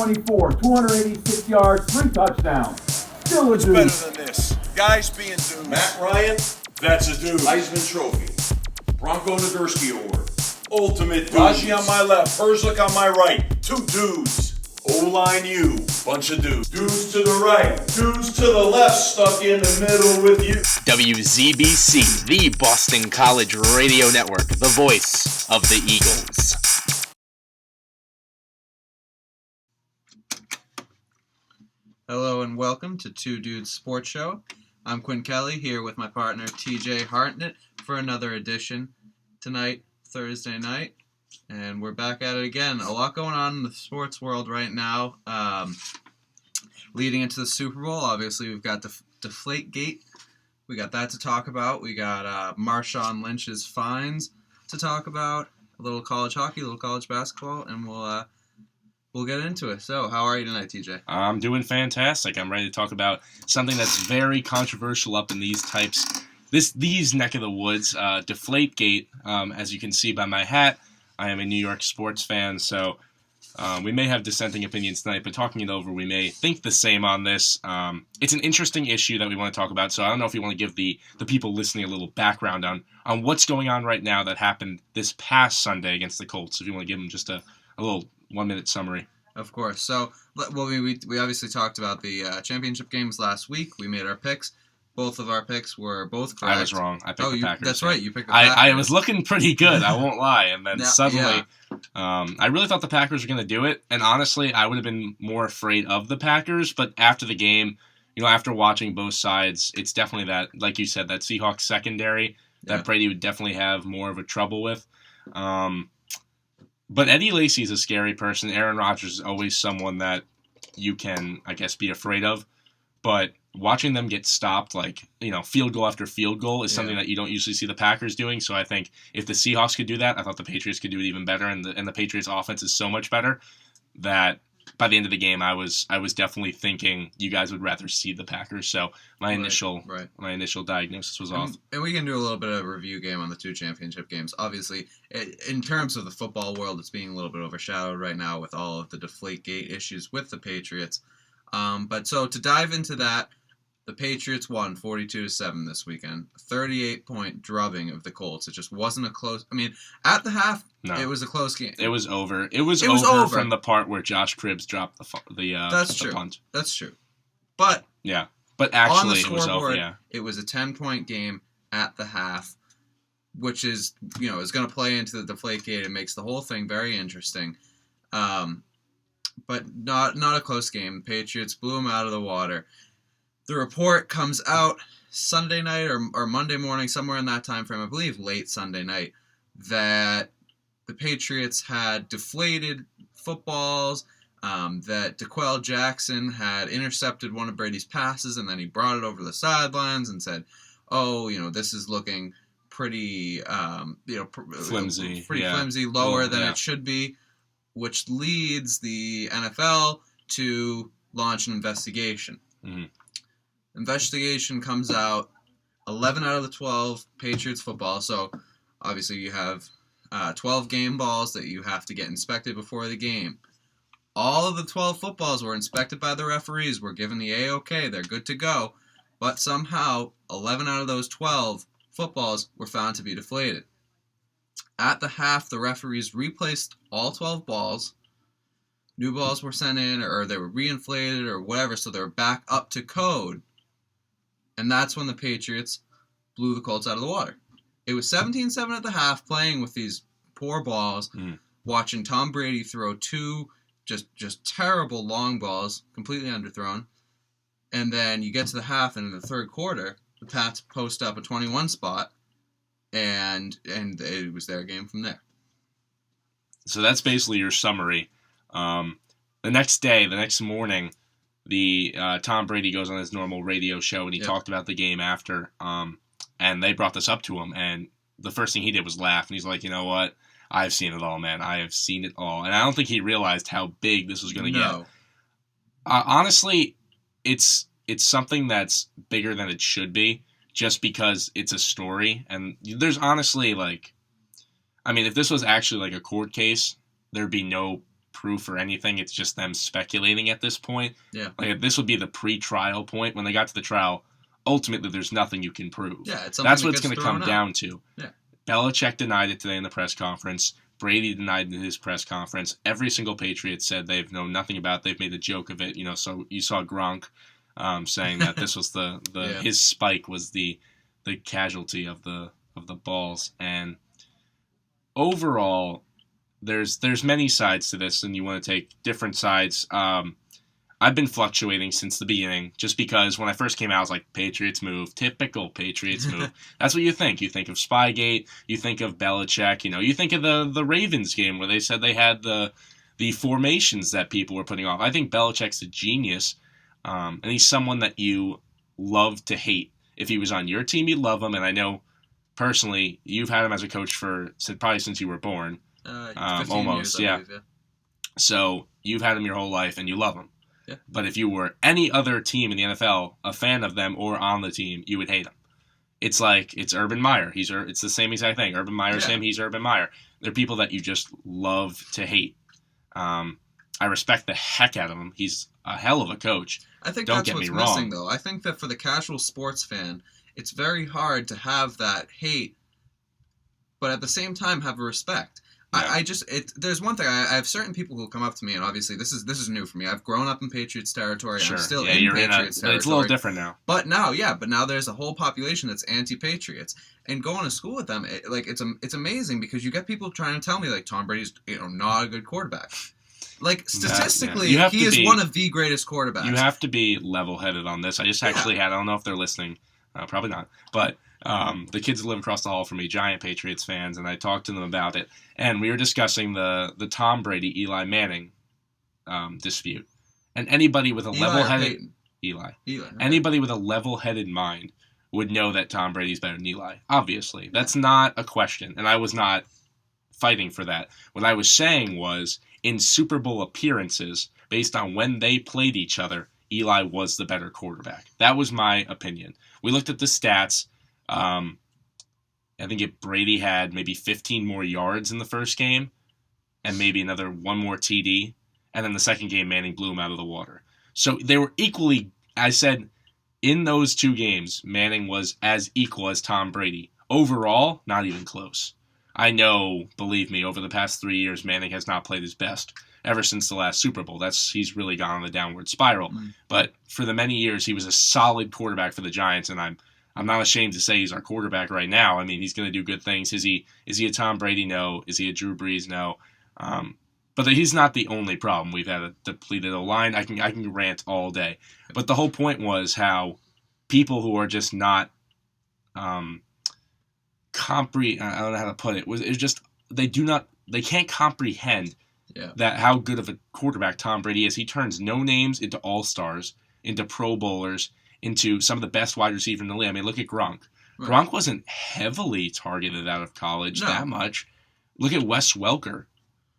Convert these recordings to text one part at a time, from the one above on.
24, 286 yards, 3 touchdowns. Still a It's dude. better than this. Guys being dudes. Matt Ryan, That's a dude. Heisman Trophy, Bronco Nagurski Award, Ultimate dude. Raji Raji on my left, Herzlich on my right. 2 dudes. O-line you. Bunch of dudes. Dudes to the right. Dudes to the left. Stuck in the middle with you. WZBC, the Boston College Radio Network, the voice of the Eagles. Hello and welcome to Two Dudes Sports Show. I'm Quinn Kelly here with my partner TJ Hartnett for another edition tonight, Thursday night. And we're back at it again. A lot going on in the sports world right now. Leading into the Super Bowl, obviously we've got Deflategate. We got that to talk about. We got Marshawn Lynch's fines to talk about. A little college hockey, a little college basketball, and we'll get into it. So, how are you tonight, TJ? I'm doing fantastic. I'm ready to talk about something that's very controversial up in these neck of the woods. Deflategate, as you can see by my hat. I am a New York sports fan, so we may have dissenting opinions tonight, but talking it over, we may think the same on this. It's an interesting issue that we want to talk about, so I don't know if you want to give the people listening a little background on what's going on right now that happened this past Sunday against the Colts, if you want to give them just a little 1-minute summary. Of course. So, well, we obviously talked about the championship games last week. We made our picks. Both of our picks were both correct. I was wrong. I picked the Packers. That's right. You picked the Packers. I was looking pretty good, I won't lie. And then suddenly, yeah. I really thought the Packers were going to do it. And honestly, I would have been more afraid of the Packers. But after the game, after watching both sides, it's definitely that, like you said, that Seahawks secondary that Brady would definitely have more of a trouble with. But Eddie Lacy is a scary person. Aaron Rodgers is always someone that you can, I guess, be afraid of. But watching them get stopped, field goal after field goal is something that you don't usually see the Packers doing. So I think if the Seahawks could do that, I thought the Patriots could do it even better. And the Patriots offense is so much better that by the end of the game, I was definitely thinking you guys would rather see the Packers. So my initial diagnosis was off. And we can do a little bit of a review game on the 2 championship games. Obviously, in terms of the football world, it's being a little bit overshadowed right now with all of the Deflategate issues with the Patriots. But so to dive into that, the Patriots won 42-7 this weekend. 38-point drubbing of the Colts. It just wasn't a close. I mean, at the half, It was a close game. It was over. It was over from the part where Josh Cribbs dropped the punt. That's true. But actually, it was over. Yeah, it was a 10-point game at the half, which is is going to play into the Deflategate and makes the whole thing very interesting. But not a close game. The Patriots blew them out of the water. The report comes out Sunday night or Monday morning, somewhere in that time frame, I believe late Sunday night, that the Patriots had deflated footballs, that DeQuell Jackson had intercepted one of Brady's passes, and then he brought it over the sidelines and said, this is looking pretty, flimsy, flimsy, lower than it should be, which leads the NFL to launch an investigation. Mm-hmm. Investigation comes out, 11 out of the 12 Patriots football. So obviously you have 12 game balls that you have to get inspected before the game. All of the 12 footballs were inspected by the referees, were given the A-OK, they're good to go. But somehow 11 out of those 12 footballs were found to be deflated. At the half, the referees replaced all 12 balls. New balls were sent in, or they were reinflated, or whatever, so they were back up to code. And that's when the Patriots blew the Colts out of the water. It was 17-7 at the half, playing with these poor balls, watching Tom Brady throw 2 just terrible long balls, completely underthrown. And then you get to the half, and in the third quarter, the Pats post up a 21 spot, and it was their game from there. So that's basically your summary. The next morning, Tom Brady goes on his normal radio show, and he talked about the game after, and they brought this up to him, and the first thing he did was laugh, and he's like, you know what? I've seen it all, man. I have seen it all. And I don't think he realized how big this was going to get. Honestly, it's something that's bigger than it should be, just because it's a story. And there's honestly, if this was actually like a court case, there'd be no proof or anything. It's just them speculating at this point. Yeah. Like, this would be the pre-trial point. When they got to the trial, ultimately there's nothing you can prove. Yeah, it's something That's that what it's gets going to come thrown out. down to. Yeah. Belichick denied it today in the press conference. Brady denied it in his press conference. Every single Patriot said they've known nothing about it. They've made a joke of it. So you saw Gronk saying that this was Yeah. his spike was the casualty of the balls. And overall, there's many sides to this, and you want to take different sides. I've been fluctuating since the beginning, just because when I first came out, I was like, Patriots move, typical Patriots move. That's what you think. You think of Spygate, you think of Belichick, you think of the Ravens game where they said they had the formations that people were putting off. I think Belichick's a genius, and he's someone that you love to hate. If he was on your team, you'd love him, and I know personally you've had him as a coach probably since you were born. 15 almost, years, I yeah. believe, yeah. So you've had him your whole life, and you love him. Yeah. But if you were any other team in the NFL, a fan of them or on the team, you would hate him. It's like, it's Urban Meyer. It's the same exact thing. Urban Meyer's him, he's Urban Meyer. They're people that you just love to hate. I respect the heck out of him. He's a hell of a coach. I think Don't that's get what's me wrong. missing, though. I think that for the casual sports fan, it's very hard to have that hate, but at the same time have a respect. Yeah. There's one thing. I have certain people who come up to me, and obviously this is new for me. I've grown up in Patriots territory. Sure. I'm still yeah, in you're Patriots territory. it's a little different now. But now there's a whole population that's anti-Patriots, and going to school with them, it's amazing because you get people trying to tell me like Tom Brady's not a good quarterback. Like statistically, You have he to is be- one of the greatest quarterbacks. You have to be level-headed on this. I just actually had, I don't know if they're listening, probably not, but the kids that live across the hall from me, giant Patriots fans, and I talked to them about it, and we were discussing the Tom Brady, Eli Manning dispute. And anybody with a level-headed... Eli. Right. Anybody with a level-headed mind would know that Tom Brady's better than Eli. Obviously. That's not a question, and I was not fighting for that. What I was saying was, in Super Bowl appearances, based on when they played each other, Eli was the better quarterback. That was my opinion. We looked at the stats. I think Brady had maybe 15 more yards in the first game and maybe one more TD. And then the second game, Manning blew him out of the water. So they were equally, I said, in those two games, Manning was as equal as Tom Brady. Overall, not even close. I know, believe me, over the past 3 years, Manning has not played his best ever since the last Super Bowl. He's really gone on the downward spiral. But for the many years, he was a solid quarterback for the Giants, and I'm not ashamed to say he's our quarterback right now. I mean, he's going to do good things. Is he a Tom Brady? No. Is he a Drew Brees? No. But he's not the only problem. We've had a depleted O-line. I can rant all day. But the whole point was how people who are just not I don't know how to put it. It's just they can't comprehend that how good of a quarterback Tom Brady is. He turns no names into all-stars, into Pro Bowlers, into some of the best wide receivers in the league. I mean, look at Gronk. Right. Gronk wasn't heavily targeted out of college that much. Look at Wes Welker.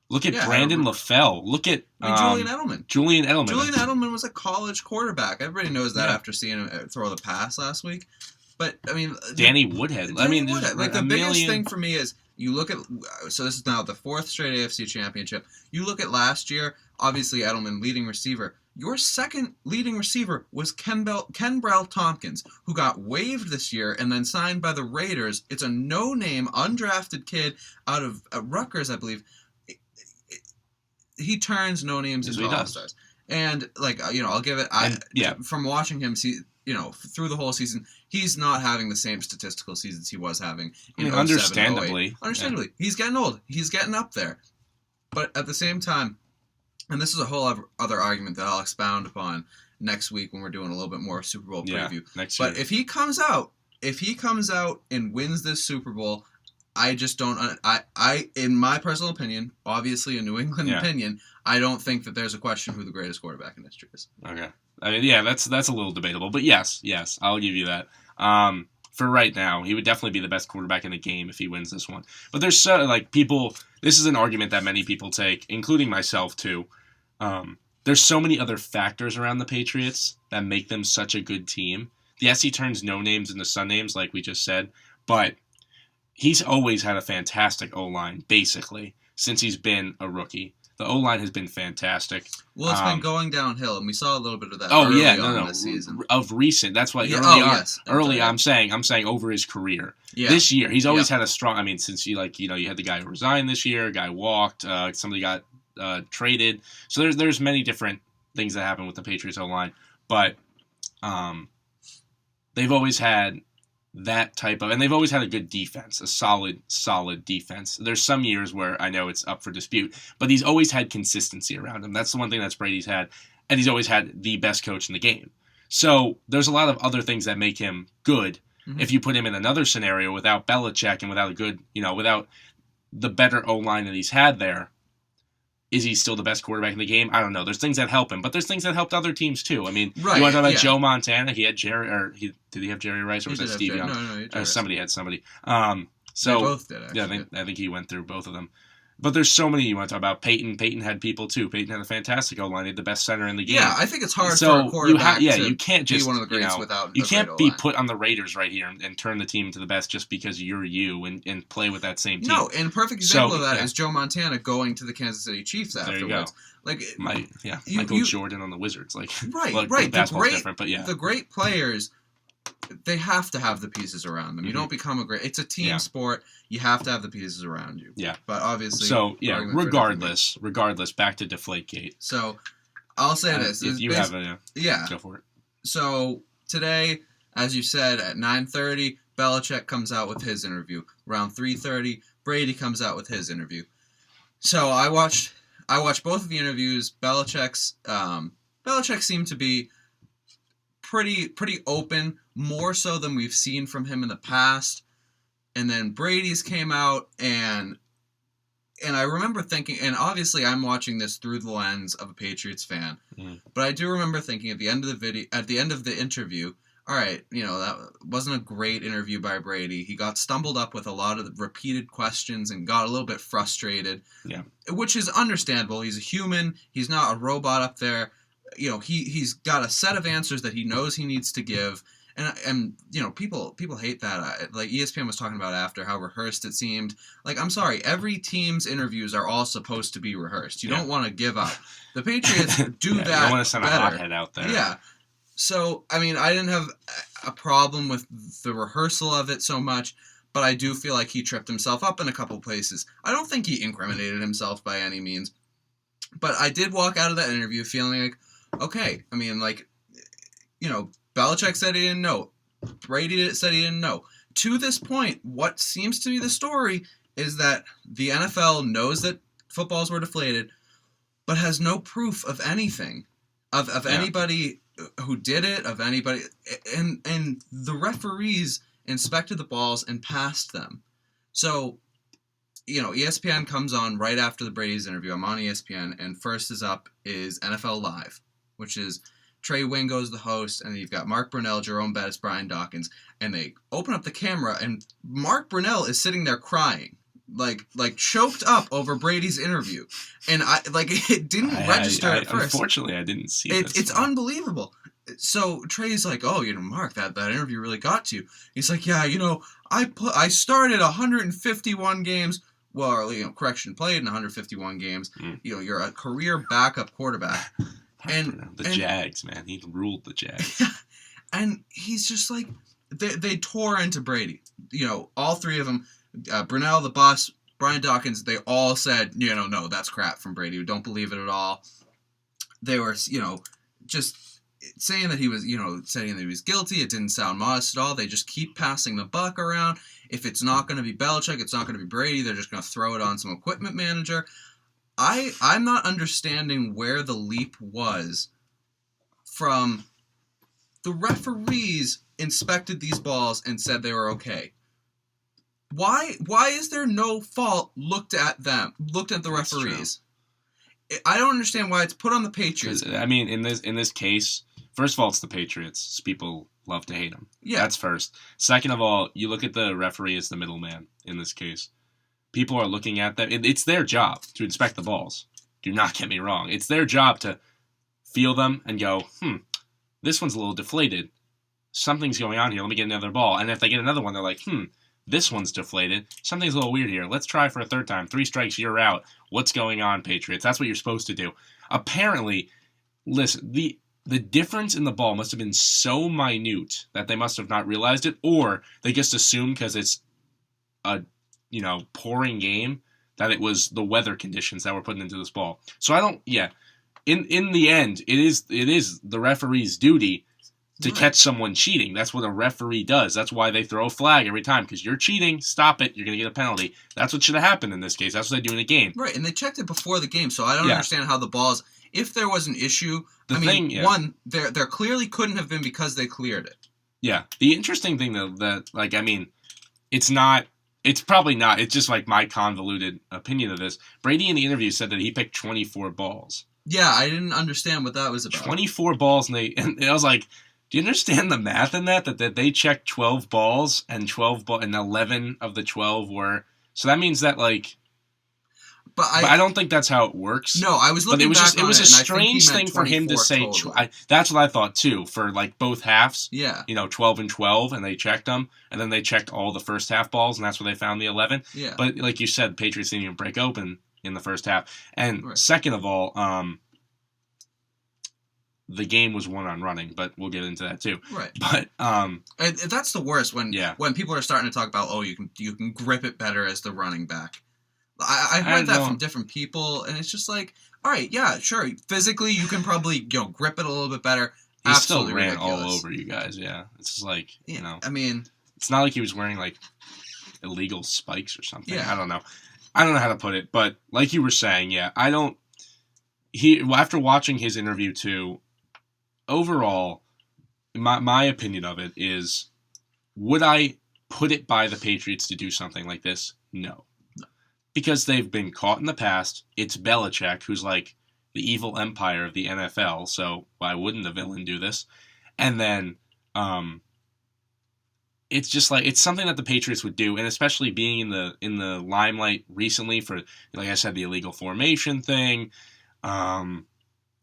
Look at Brandon LaFell. Look at Julian Edelman. Julian Edelman was a college quarterback. Everybody knows that after seeing him throw the pass last week. But, I mean... Danny Woodhead. Woodhead. Like, the biggest thing for me is, you look at... So this is now the fourth straight AFC championship. You look at last year, obviously Edelman, leading receiver. Your second leading receiver was Kenbrell Tompkins, who got waived this year and then signed by the Raiders. It's a no-name, undrafted kid out of Rutgers, I believe. He turns no-names into all-stars. And, I'll give it... From watching him through the whole season, he's not having the same statistical seasons he was having in 07, understandably. 08. Understandably. Yeah. He's getting old. He's getting up there. But at the same time, and this is a whole other argument that I'll expound upon next week when we're doing a little bit more Super Bowl preview. Next year. But if he comes out and wins this Super Bowl, I just don't. I in my personal opinion, obviously a New England opinion, I don't think that there's a question who the greatest quarterback in history is. Okay. I mean, that's a little debatable, but yes, I'll give you that. For right now, he would definitely be the best quarterback in the game if he wins this one. But there's people. This is an argument that many people take, including myself too. There's so many other factors around the Patriots that make them such a good team. Yes, he turns no names into sun names, like we just said, but he's always had a fantastic O-line, basically, since he's been a rookie. The O-line has been fantastic. Well, it's been going downhill, and we saw a little bit of that Oh early yeah, on this season. Of recent. That's why Yeah, early on. yes. Early, I'm saying over his career. Yeah. This year, he's always had a strong. I mean, since you had the guy who resigned this year, a guy walked, somebody got traded. So there's many different things that happen with the Patriots O-line, but they've always had that type of, and they've always had a good defense, a solid defense. There's some years where I know it's up for dispute, but he's always had consistency around him. That's the one thing that Brady's had, and he's always had the best coach in the game. So there's a lot of other things that make him good. Mm-hmm. If you put him in another scenario without Belichick and without a good, without the better O-line that he's had there, is he still the best quarterback in the game? I don't know. There's things that help him, but there's things that helped other teams too. I mean, right, you want to talk about Joe Montana? He had did he have Jerry Rice or was that Steve Young? No, somebody had somebody. So they both did, actually. Yeah, I think he went through both of them. But there's so many you want to talk about. Peyton had people too. Peyton had a fantastic O-line. He had the best center in the game. Yeah, I think it's hard for a quarterback you can't just be one of the greats without you can't be put on the Raiders right here and turn the team to the best just because you're you and play with that same team. No, and a perfect example of that is Joe Montana going to the Kansas City Chiefs afterwards. There you go. Like Michael Jordan on the Wizards. Like right. Basketball's different, but yeah. The great players, they have to have the pieces around them. You don't become a great. It's a team sport. You have to have the pieces around you. Yeah. But obviously. So yeah, regardless, back to Deflategate. So, I'll say this. If you have a go for it. So today, as you said, at 9:30, Belichick comes out with his interview. Around 3:30, Brady comes out with his interview. So I watched both of the interviews. Belichick seemed to be pretty open, more so than we've seen from him in the past. And then Brady's came out, and I remember thinking, and obviously I'm watching this through the lens of a Patriots fan, but I do remember thinking at the end of the interview, all right, that wasn't a great interview by Brady. He got stumbled up with a lot of repeated questions and got a little bit frustrated. Yeah, which is understandable. He's a human. He's not a robot up there. He's got a set of answers that he knows he needs to give. And people hate that. Like ESPN was talking about after how rehearsed it seemed. Like, I'm sorry, every team's interviews are all supposed to be rehearsed. You don't want to give up. The Patriots do that better. You don't want to send a hothead out there. Yeah. So, I mean, I didn't have a problem with the rehearsal of it so much, but I do feel like he tripped himself up in a couple places. I don't think he incriminated himself by any means, but I did walk out of that interview feeling like, okay, I mean, like, Belichick said he didn't know. Brady said he didn't know. To this point, what seems to be the story is that the NFL knows that footballs were deflated, but has no proof of anything, of anybody who did it, of anybody, and the referees inspected the balls and passed them. So, ESPN comes on right after the Brady's interview. I'm on ESPN, and first is up is NFL Live, which is Trey Wingo's the host, and you've got Mark Brunell, Jerome Bettis, Brian Dawkins, and they open up the camera, and Mark Brunell is sitting there crying, like choked up over Brady's interview, and it didn't register at first. Unfortunately, I didn't see it. It's unbelievable. So Trey's like, "Oh, Mark, that interview really got to you." He's like, "Yeah, I started 151 games." Well, played in 151 games. You're a career backup quarterback. And the Jags, man, he ruled the Jags. And he's just like, they tore into Brady. All three of them, Brunell, the boss, Brian Dawkins, they all said, no, that's crap from Brady. We don't believe it at all. They were, just saying that he was, saying that he was guilty. It didn't sound modest at all. They just keep passing the buck around. If it's not going to be Belichick, it's not going to be Brady. They're just going to throw it on some equipment manager. I'm not understanding where the leap was from the referees inspected these balls and said they were okay. Why is there no fault looked at the referees? I don't understand why it's put on the Patriots. I mean, in this case, first of all, it's the Patriots. People love to hate them. Yeah. That's first. Second of all, you look at the referee as the middleman in this case. People are looking at them. It's their job to inspect the balls. Do not get me wrong. It's their job to feel them and go, this one's a little deflated. Something's going on here. Let me get another ball. And if they get another one, they're like, This one's deflated. Something's a little weird here. Let's try for a third time. 3 strikes, you're out. What's going on, Patriots? That's what you're supposed to do. Apparently, listen, the difference in the ball must have been so minute that they must have not realized it, or they just assumed because it's a pouring game that it was the weather conditions that were put into this ball. So I don't. Yeah, in the end, it is the referee's duty to catch someone cheating. That's what a referee does. That's why they throw a flag every time, because you're cheating. Stop it. You're going to get a penalty. That's what should have happened in this case. That's what they do in a game. Right, and they checked it before the game, so I don't understand how the balls. If there was an issue, one, there clearly couldn't have been because they cleared it. Yeah. The interesting thing, though, it's probably not. It's just like my convoluted opinion of this. Brady in the interview said that he picked 24 balls. Yeah, I didn't understand what that was about. 24 balls, and I was like, do you understand the math in that they checked 12 balls and 11 of the 12 were. So that means that But I don't think that's how it works. No, I was looking back on it. It was a strange thing for him to say. That's what I thought too. For both halves. Yeah. 12 and 12, and they checked them, and then they checked all the first half balls, and that's where they found the 11. Yeah. But like you said, Patriots didn't even break open in the first half. And second of all, the game was won on running, but we'll get into that too. Right. But that's the worst when people are starting to talk about you can grip it better as the running back. I heard that from different people, and it's just like, all right, yeah, sure. Physically, you can probably grip it a little bit better. He still ran all over you guys. Yeah, it's just like I mean, it's not like he was wearing illegal spikes or something. Yeah. I don't know how to put it, but like you were saying, yeah, I don't. After watching his interview too, overall, my opinion of it is, would I put it by the Patriots to do something like this? No. Because they've been caught in the past. It's Belichick, who's like the evil empire of the NFL, so why wouldn't the villain do this? And then it's just it's something that the Patriots would do, and especially being in the limelight recently for, like I said, the illegal formation thing, having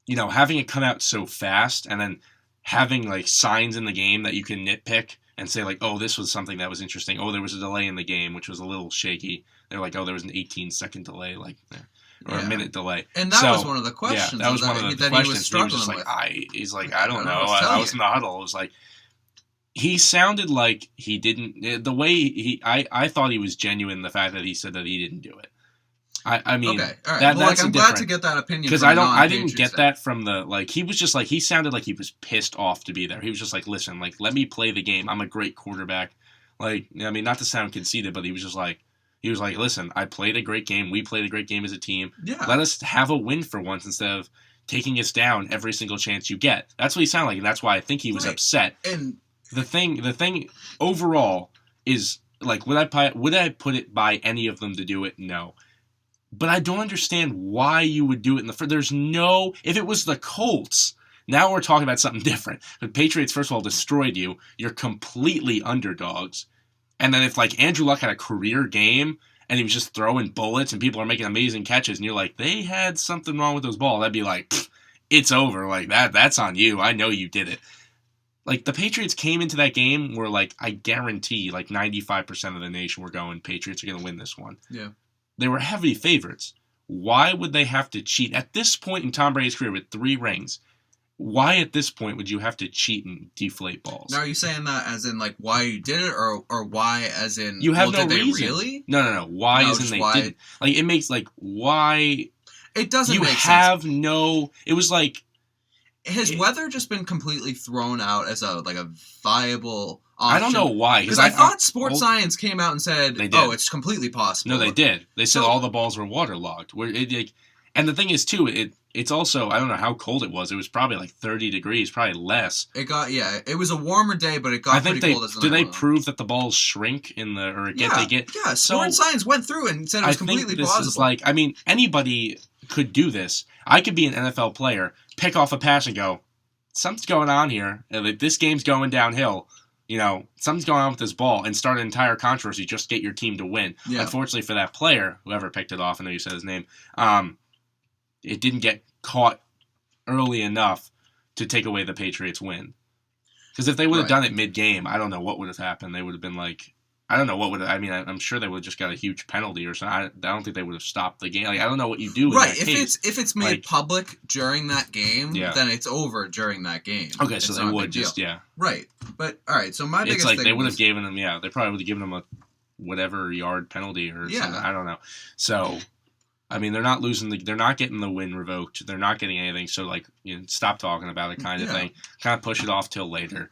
it come out so fast, and then having signs in the game that you can nitpick and say oh, this was something that was interesting. Oh, there was a delay in the game, which was a little shaky. They're like, oh, there was an 18-second delay, or a minute delay. And that was one of the questions. Yeah, that was one of the questions. He was struggling with. He's like, I don't know. I was in the huddle. It was like, he sounded like he didn't. The way I thought he was genuine in the fact that he said that he didn't do it. I mean, okay, all right. I'm glad to get that opinion because I didn't get that from the he was just he sounded like he was pissed off to be there. He was just like, listen, let me play the game. I'm a great quarterback. Not to sound conceited, but he was just like. He was like, listen, I played a great game. We played a great game as a team. Yeah. Let us have a win for once instead of taking us down every single chance you get. That's what he sounded like, and that's why I think he was upset. And the thing overall is, would I put it by any of them to do it? No. But I don't understand why you would do it in the first. There's no... If it was the Colts, now we're talking about something different. The Patriots, first of all, destroyed you. You're completely underdogs. And then if Andrew Luck had a career game and he was just throwing bullets and people are making amazing catches and you're like, they had something wrong with those balls, I'd be like, it's over. That's on you. I know you did it. The Patriots came into that game where I guarantee 95% of the nation were going, Patriots are going to win this one. Yeah. They were heavy favorites. Why would they have to cheat? At this point in Tom Brady's career with 3 rings, why at this point would you have to cheat and deflate balls? Now, are you saying that as in why you did it, or why as in you have no did reason? They really? No. Why as in they didn't? It makes why? It doesn't. You make have sense. no. It was has weather just been completely thrown out as a viable option? I don't know why. Because I thought Sports Science came out and said, "Oh, it's completely possible." No, they did. They said all the balls were waterlogged. And the thing is, too, it's also, I don't know how cold it was. It was probably 30 degrees, probably less. It was a warmer day, but it got pretty cold. Did they prove that the balls shrink Yeah, Sports Science went through and said it was completely plausible. Is anybody could do this. I could be an NFL player, pick off a pass and go, something's going on here. This game's going downhill. Something's going on with this ball, and start an entire controversy just to get your team to win. Yeah. Unfortunately for that player, whoever picked it off, I know you said his name, it didn't get caught early enough to take away the Patriots' win. Because if they would have done it mid-game, I don't know what would have happened. They would have been I don't know what would. I mean, I'm sure they would have just got a huge penalty or something. I don't think they would have stopped the game. Like, I don't know what you do. Right. In that case. If it's made public during that game, Yeah. then it's over during that game. Okay, It's so not they a would big deal. just Right. But all right. So my It's biggest like thing they would was, have given them. Yeah, they probably would have given them a whatever yard penalty or something. I don't know. So. I mean, they're not losing. They're not getting the win revoked. They're not getting anything. So, like, stop talking about it, kind of thing. Kind of push it off till later,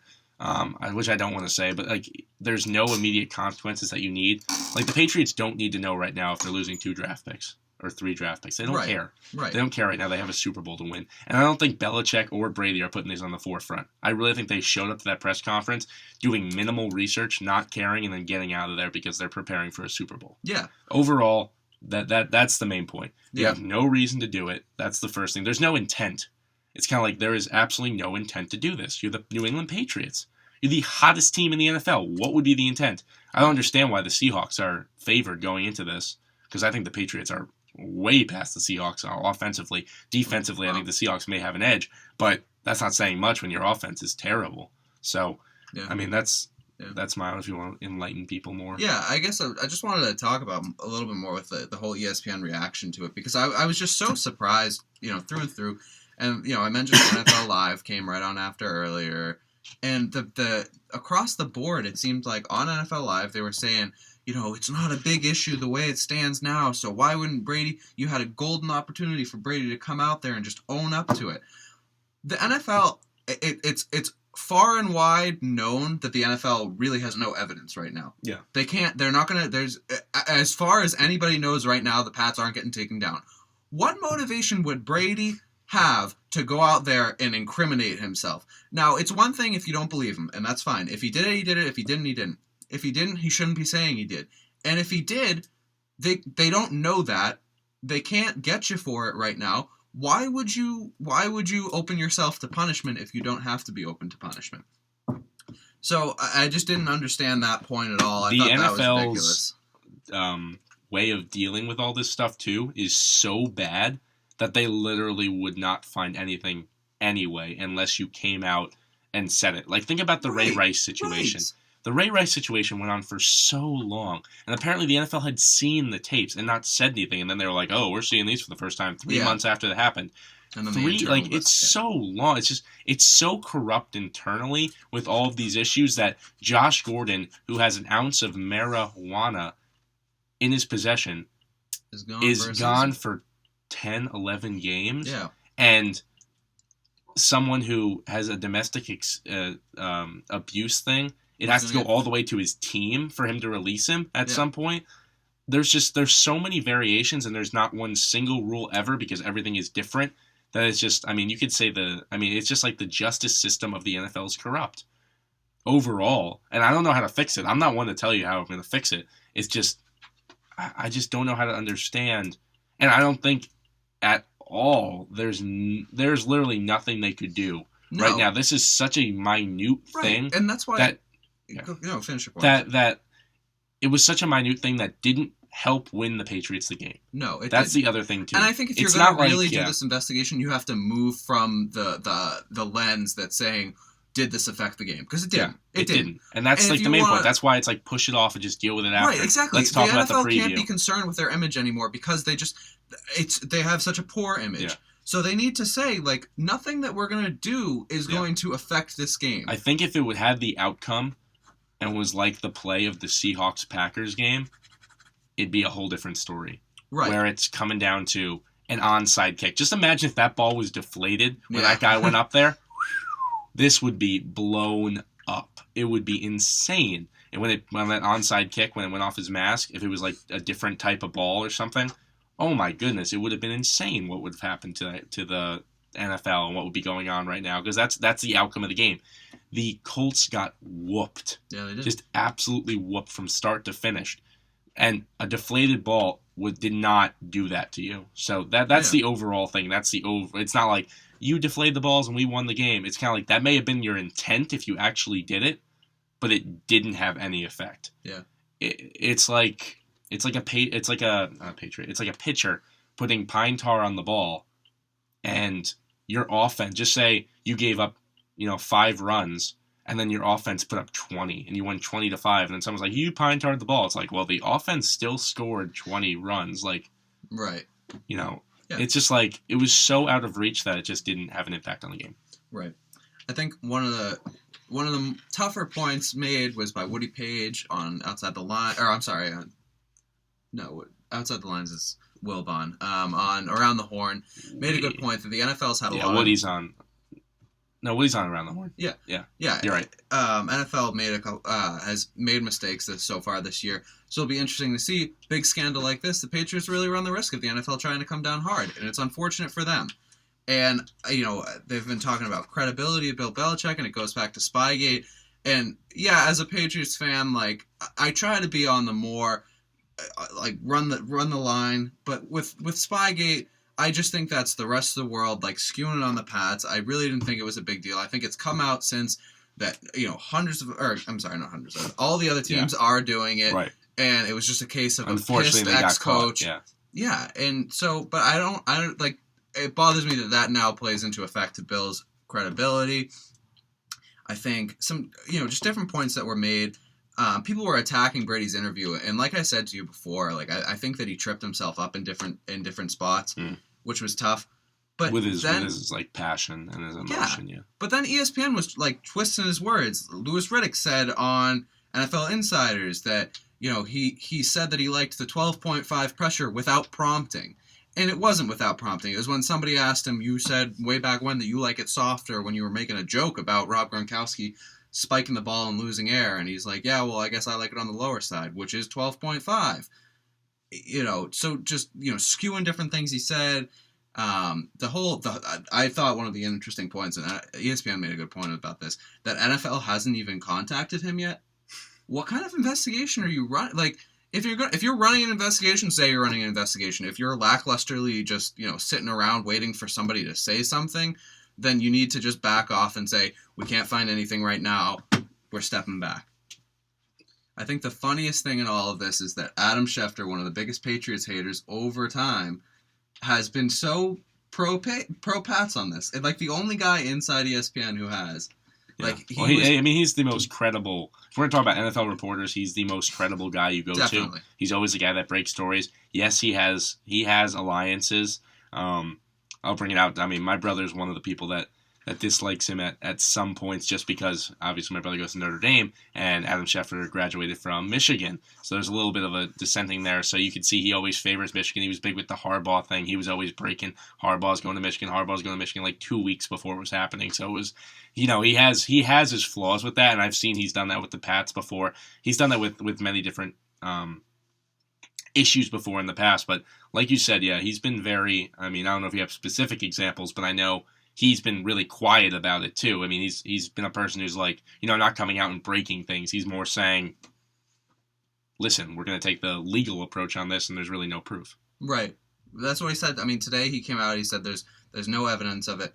which I don't want to say. But like, there's no immediate consequences that you need. Like, the Patriots don't need to know right now if they're losing 2 draft picks or 3 draft picks. They don't care. Right. They don't care right now. They have a Super Bowl to win, and I don't think Belichick or Brady are putting these on the forefront. I really think they showed up to that press conference doing minimal research, not caring, and then getting out of there because they're preparing for a Super Bowl. Yeah. Overall. That's the main point. You Yeah. have no reason to do it. That's the first thing. There's no intent. It's kind of like there is absolutely no intent to do this. You're the New England Patriots. You're the hottest team in the NFL. What would be the intent? I don't understand why the Seahawks are favored going into this, because I think the Patriots are way past the Seahawks offensively. Defensively, I think the Seahawks may have an edge, but that's not saying much when your offense is terrible. So, I mean, that's my, if you want to enlighten people more. Yeah, I guess I just wanted to talk about a little bit more with the whole ESPN reaction to it, because I was just so surprised, through and through. And, I mentioned NFL Live came right on after earlier. And the across the board, it seemed like on NFL Live, they were saying, it's not a big issue the way it stands now, so why wouldn't Brady, you had a golden opportunity for Brady to come out there and just own up to it. The NFL, it's far and wide known that the NFL really has no evidence right now. Yeah. They're not going to, as far as anybody knows right now, the Pats aren't getting taken down. What motivation would Brady have to go out there and incriminate himself? Now, it's one thing if you don't believe him, and that's fine. If he did it, he did it. If he didn't, he didn't. If he didn't, he shouldn't be saying he did. And if he did, they don't know that. They can't get you for it right now. Why would you open yourself to punishment if you don't have to be open to punishment? So I just didn't understand that point at all. I thought that was ridiculous. Way of dealing with all this stuff too is so bad that they literally would not find anything anyway unless you came out and said it. Like, think about the Ray Rice situation. Right. The Ray Rice situation went on for so long, and apparently the NFL had seen the tapes and not said anything, and then they were like, "Oh, we're seeing these for the first time 3 months after that happened." And then it's so long. It's so corrupt internally with all of these issues that Josh Gordon, who has an ounce of marijuana in his possession, is gone for 10, 11 games. Yeah. And someone who has a domestic abuse thing, it has to go all the way to his team for him to release him at some point. There's so many variations, and there's not one single rule ever because everything is different. That it's just, you could say it's just like the justice system of the NFL is corrupt overall. And I don't know how to fix it. I'm not one to tell you how I'm going to fix it. It's just, I just don't know how to understand. And I don't think at all there's literally nothing they could do right now. This is such a minute thing. And that's why finish your point. That it was such a minute thing that didn't help win the Patriots the game. No, that's the other thing too. And I think if you're going to really do this investigation, you have to move from the lens that's saying, did this affect the game? Because it didn't. It didn't. And that's the main point. That's why it's like push it off and just deal with it after. Right, exactly. Let's talk about the preview. The NFL can't be concerned with their image anymore because they have such a poor image. Yeah. So they need to say, like, nothing that we're going to do is going to affect this game. I think if it would have the outcome and was like the play of the Seahawks-Packers game, it'd be a whole different story. Right. Where it's coming down to an onside kick. Just imagine if that ball was deflated when that guy went up there. This would be blown up. It would be insane. And when that onside kick, when it went off his mask, if it was like a different type of ball or something, oh my goodness, it would have been insane what would have happened to the NFL and what would be going on right now, because that's the outcome of the game. The Colts got whooped. Yeah, they did. Just absolutely whooped from start to finish. And a deflated ball did not do that to you. So that's the overall thing. It's not like you deflated the balls and we won the game. It's kind of like that may have been your intent if you actually did it, but it didn't have any effect. Yeah. It's like a pitcher putting pine tar on the ball, and your offense, just say you gave up 5 runs, and then your offense put up 20, and you won 20-5, and then someone's like, you pine-tarred the ball. It's like, well, the offense still scored 20 runs. Like, Right. Yeah. It's just like, it was so out of reach that it just didn't have an impact on the game. Right. I think one of the tougher points made was by Woody Page on Outside the Line, or I'm sorry, Outside the Lines is Wilbon, on Around the Horn, made a good point that the NFL's had a lot Woody's on Around the Horn. Yeah. You're right. NFL has made mistakes so far this year, so it'll be interesting to see. Big scandal like this, the Patriots really run the risk of the NFL trying to come down hard, and it's unfortunate for them. And, they've been talking about credibility of Bill Belichick, and it goes back to Spygate. And, yeah, as a Patriots fan, like, I try to be on the more, run the line. But with Spygate, I just think that's the rest of the world, like, skewing it on the Pats. I really didn't think it was a big deal. I think it's come out since that, all the other teams are doing it. Right. And it was just a case of a Unfortunately, pissed they ex-coach. got caught. Yeah, and so, but I don't like. It bothers me that now plays into effect to Bill's credibility. I think some, just different points that were made. People were attacking Brady's interview, and like I said to you before, like I think that he tripped himself up in different spots, which was tough. But with his like passion and his emotion, yeah. But then ESPN was like twisting his words. Louis Riddick said on NFL Insiders that he said that he liked the 12.5 pressure without prompting. And it wasn't without prompting. It was when somebody asked him, you said way back when that you like it softer when you were making a joke about Rob Gronkowski spiking the ball and losing air. And he's like, yeah, well, I guess I like it on the lower side, which is 12.5. So just, skewing different things he said. I thought one of the interesting points, and ESPN made a good point about this, that NFL hasn't even contacted him yet. What kind of investigation are you running? Like, if you're running an investigation, say you're running an investigation. If you're lacklusterly just, sitting around waiting for somebody to say something, then you need to just back off and say, we can't find anything right now. We're stepping back. I think the funniest thing in all of this is that Adam Schefter, one of the biggest Patriots haters over time, has been so pro-Pats on this. And, like, the only guy inside ESPN who has. Yeah. He's the most credible. If we're going to talk about NFL reporters, he's the most credible guy you go to. He's always the guy that breaks stories. Yes, he has alliances. I'll bring it out. I mean, my brother's one of the people that dislikes him at some points just because, obviously, my brother goes to Notre Dame, and Adam Schefter graduated from Michigan. So there's a little bit of a dissenting there. So you can see he always favors Michigan. He was big with the Harbaugh thing. He was always breaking Harbaugh's going to Michigan like 2 weeks before it was happening. So it was, he has his flaws with that, and I've seen he's done that with the Pats before. He's done that with many different issues before in the past. But like you said, yeah, he's been very, I don't know if you have specific examples, but I know he's been really quiet about it too. I mean, he's been a person who's like, not coming out and breaking things. He's more saying, listen, we're going to take the legal approach on this, and there's really no proof. Right. That's what he said. I mean, today he came out, he said there's no evidence of it.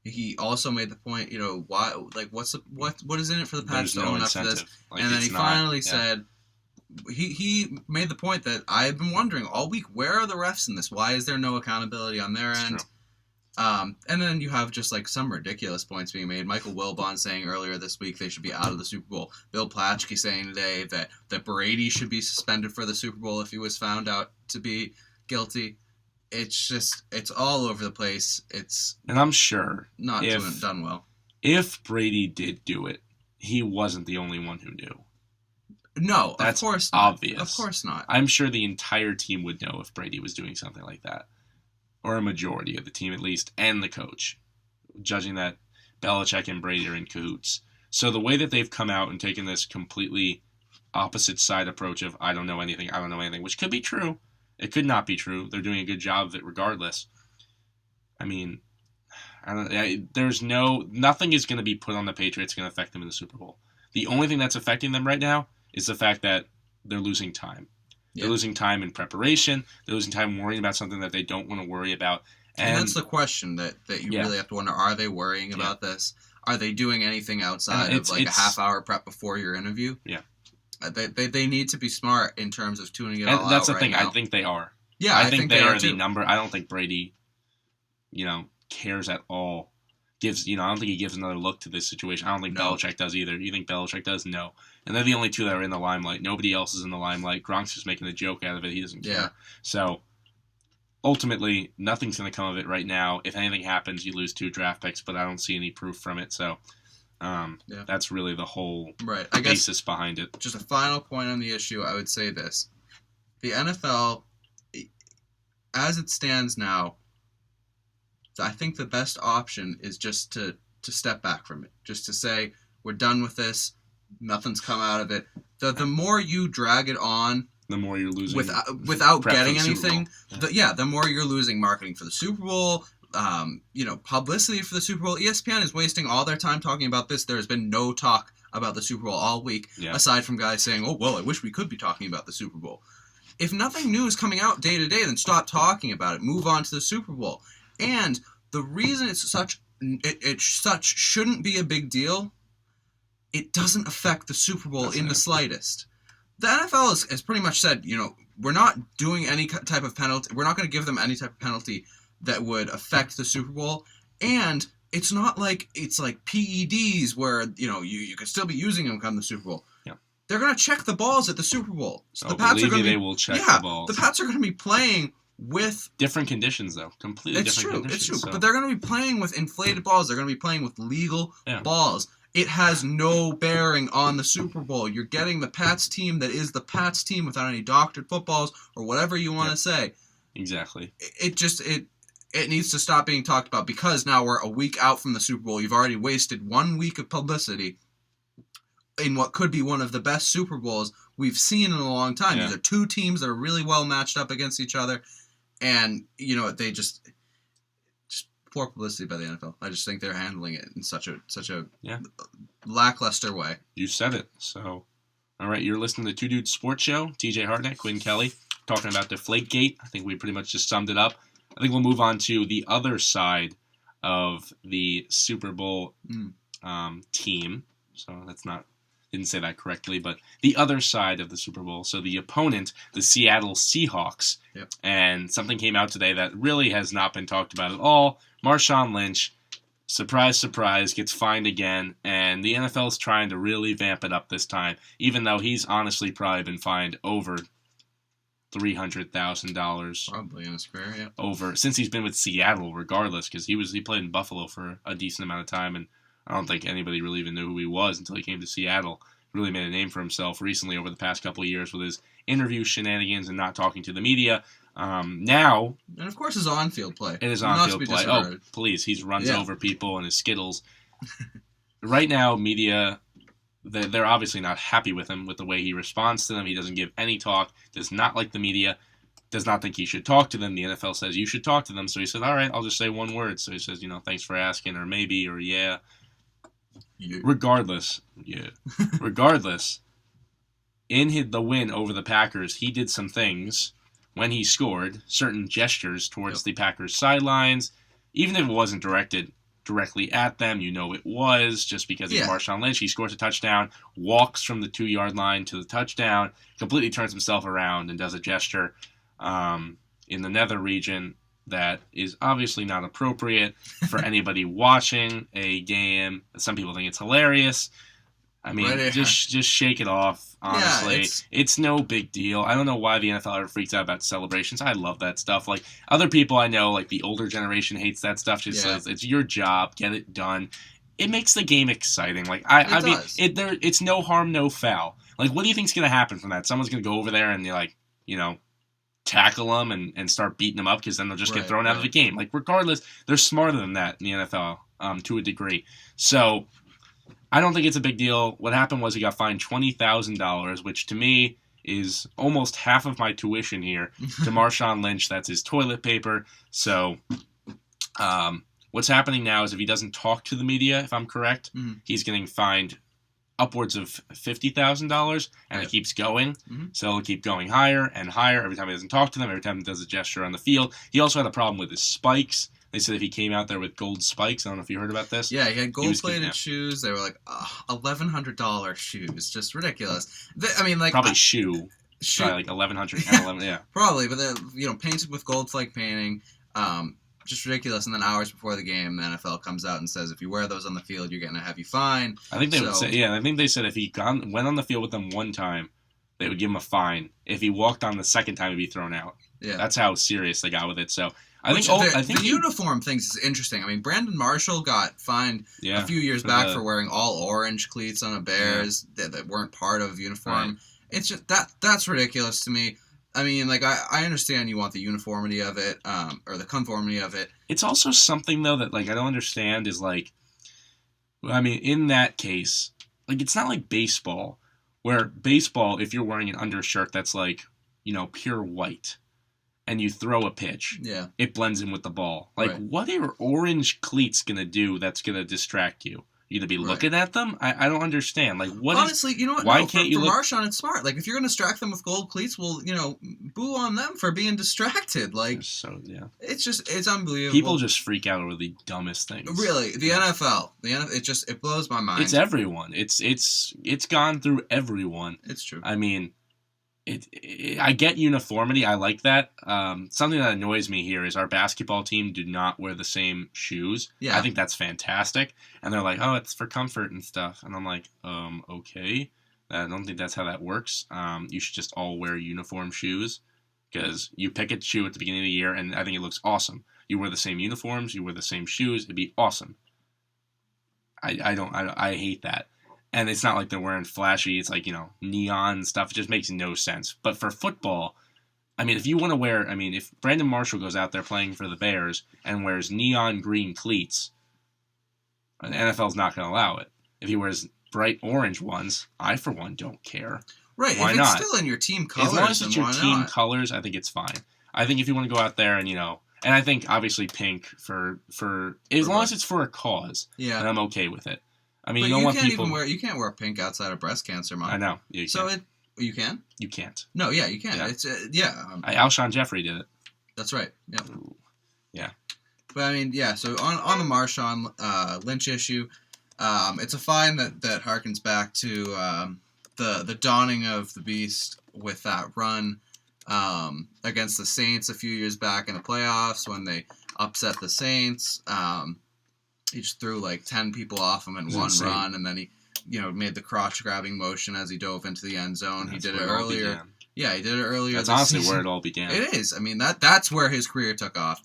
He also made the point, why, like, what is in it for the Pats to own up to this? Like, and then he finally said, he made the point that I have been wondering all week, where are the refs in this? Why is there no accountability on their end? True. And then you have just like some ridiculous points being made. Michael Wilbon saying earlier this week they should be out of the Super Bowl. Bill Plaschke saying today that Brady should be suspended for the Super Bowl if he was found out to be guilty. It's all over the place. And I'm sure not done well. If Brady did do it, he wasn't the only one who knew. No, that's of course not. Obvious. Of course not. I'm sure the entire team would know if Brady was doing something like that. Or a majority of the team at least, and the coach, judging that Belichick and Brady are in cahoots. So the way that they've come out and taken this completely opposite side approach of I don't know anything, which could be true. It could not be true. They're doing a good job of it regardless. I mean, nothing is going to be put on the Patriots going to affect them in the Super Bowl. The only thing that's affecting them right now is the fact that they're losing time. They're losing time in preparation. They're losing time worrying about something that they don't want to worry about. And that's the question that you really have to wonder. Are they worrying about this? Are they doing anything outside of like a half-hour prep before your interview? Yeah. They need to be smart in terms of tuning it all out. That's the right thing. now. I think they are. Yeah, I think they are too. the number. I don't think Brady, cares at all. gives, I don't think he gives another look to this situation. I don't think No. Belichick does either. You think Belichick does? No. And they're the only two that are in the limelight. Nobody else is in the limelight. Gronk's just making a joke out of it. He doesn't care. Yeah. So ultimately, nothing's going to come of it right now. If anything happens, you lose 2 draft picks, but I don't see any proof from it. So that's really the whole Right. I guess basis behind it. just a final point on the issue, I would say this. The NFL, as it stands now, I think the best option is just to step back from it. Just to say, we're done with this. Nothing's come out of it. The more you drag it on, The more you're losing without prep for getting the Super anything, Bowl. the more you're losing marketing for the Super Bowl, publicity for the Super Bowl. ESPN is wasting all their time talking about this. There's been no talk about the Super Bowl all week, aside from guys saying, oh, well, I wish we could be talking about the Super Bowl. If nothing new is coming out day to day, then stop talking about it. Move on to the Super Bowl. And the reason it shouldn't be a big deal, it doesn't affect the Super Bowl in the slightest. The NFL has pretty much said, we're not doing any type of penalty. We're not going to give them any type of penalty that would affect the Super Bowl. And it's not like it's like PEDs where, you could still be using them come the Super Bowl. Yeah. They're going to check the balls at the Super Bowl. So the Pats believe are going me, to they will check the balls. The Pats are going to be playing with Different conditions, though. Completely different conditions. It's true. So. But they're going to be playing with inflated balls. They're going to be playing with legal balls. It has no bearing on the Super Bowl. You're getting the Pats team that is the Pats team without any doctored footballs or whatever you want to say. Exactly. It needs to stop being talked about because now we're a week out from the Super Bowl. You've already wasted 1 week of publicity in what could be one of the best Super Bowls we've seen in a long time. These are 2 teams that are really well matched up against each other. And, they just poor publicity by the NFL. I just think they're handling it in such a lackluster way. You said it. So, all right, you're listening to Two Dudes Sports Show. TJ Hartnett, Quinn Kelly, talking about Deflategate. I think we pretty much just summed it up. I think we'll move on to the other side of the Super Bowl team. So didn't say that correctly, but the other side of the Super Bowl. So the opponent, the Seattle Seahawks. Yep. And something came out today that really has not been talked about at all. Marshawn Lynch, surprise, surprise, gets fined again, and the NFL is trying to really vamp it up this time, even though he's honestly probably been fined over $300,000. Probably in his career, since he's been with Seattle, regardless, because he played in Buffalo for a decent amount of time, and I don't think anybody really even knew who he was until he came to Seattle. Really made a name for himself recently over the past couple of years with his interview shenanigans and not talking to the media. Now... And of course his on-field play. It is on-field play. Oh, please. He runs over people and his Skittles. Right now, media, they're obviously not happy with him, with the way he responds to them. He doesn't give any talk, does not like the media, does not think he should talk to them. The NFL says you should talk to them. So he said, all right, I'll just say one word. So he says, thanks for asking, or maybe, or yeah. Regardless, in the win over the Packers, he did some things when he scored, certain gestures towards the Packers sidelines, even if it wasn't directed directly at them, it was, just because he's Marshawn Lynch. He scores a touchdown, walks from the 2-yard line to the touchdown, completely turns himself around and does a gesture in the nether region that is obviously not appropriate for anybody watching a game. Some people think it's hilarious. I mean, just shake it off, honestly. It's no big deal. I don't know why the NFL ever freaks out about celebrations. I love that stuff. Like, other people I know, like the older generation, hates that stuff. Just says, it's your job, get it done. It makes the game exciting. Like, I mean, it's no harm, no foul. Like, what do you think's going to happen from that? Someone's going to go over there and, tackle them and start beating them up, because then they'll just get thrown out of the game. Like, regardless, they're smarter than that in the NFL to a degree. So I don't think it's a big deal. What happened was he got fined $20,000, which to me is almost half of my tuition here to Marshawn Lynch. That's his toilet paper. So what's happening now is if he doesn't talk to the media, if I'm correct, he's getting fined upwards of $50,000, and it keeps going. So it'll keep going higher and higher every time he doesn't talk to them, every time he does a gesture on the field. He also had a problem with his spikes. They said if he came out there with gold spikes, I don't know if you heard about this. Yeah, he had gold-plated shoes. They were like $1,100 shoes, just ridiculous. Probably shoe. Probably like $1,100. Yeah, probably, but they're painted with gold flake painting. just ridiculous. And then hours before the game, the NFL comes out and says, if you wear those on the field, you're going to have you fine. I think they would say, I think they said if he went on the field with them one time, they would give him a fine. If he walked on the second time, he'd be thrown out. Yeah. That's how serious they got with it. So I think the uniform things is interesting. I mean, Brandon Marshall got fined a few years back for wearing all orange cleats on a Bears that weren't part of uniform. Right. It's just that's ridiculous to me. I mean, like, I understand you want the uniformity of it, or the conformity of it. It's also something, though, that, like, I don't understand is, like, I mean, in that case, like, it's not like baseball, where baseball, if you're wearing an undershirt that's, like, you know, pure white, and you throw a pitch, it blends in with the ball. Like, what are orange cleats going to do that's going to distract you? You gonna be looking at them? I don't understand. Like, what? Honestly, you know what? Why no, can't you for look? Marshawn, it's smart. Like, if you're gonna distract them with gold cleats, well, you know, boo on them for being distracted. Like, it's unbelievable. People just freak out over the dumbest things. Really, the NFL, it blows my mind. It's everyone. It's gone through everyone. It's true. I mean, I get uniformity. I like that. Something that annoys me here is our basketball team do not wear the same shoes. Yeah. I think that's fantastic. And they're like, oh, it's for comfort and stuff. And I'm like, okay. I don't think that's how that works. You should just all wear uniform shoes because you pick a shoe at the beginning of the year, and I think it looks awesome. You wear the same uniforms. You wear the same shoes. It'd be awesome. I hate that. And it's not like they're wearing flashy, it's like, you know, neon stuff. It just makes no sense. But for football, I mean, if you want to wear, I mean, if Brandon Marshall goes out there playing for the Bears and wears neon green cleats, the NFL's not going to allow it. If he wears bright orange ones, I, for one, don't care. Right, Why if not? It's still in your team colors, as long as it's your team not? Colors, I think it's fine. I think if you want to go out there and, you know, and I think, obviously, pink for as long as it's for a cause, then I'm okay with it. I mean, but you don't want people. You can't wear pink outside of Breast Cancer Month. I know. You can. You can't. No, yeah, you can. Yeah. It's Alshon Jeffrey did it. That's right. Yeah. Yeah. But I mean, yeah. So on the Marshawn Lynch issue, it's a fine that harkens back to the dawning of the beast with that run against the Saints a few years back in the playoffs when they upset the Saints. He just threw like 10 people off him in one run, and then he, you know, made the crotch-grabbing motion as he dove into the end zone. He did it earlier. Yeah, he did it earlier. That's honestly where it all began. It is. I mean, that's where his career took off.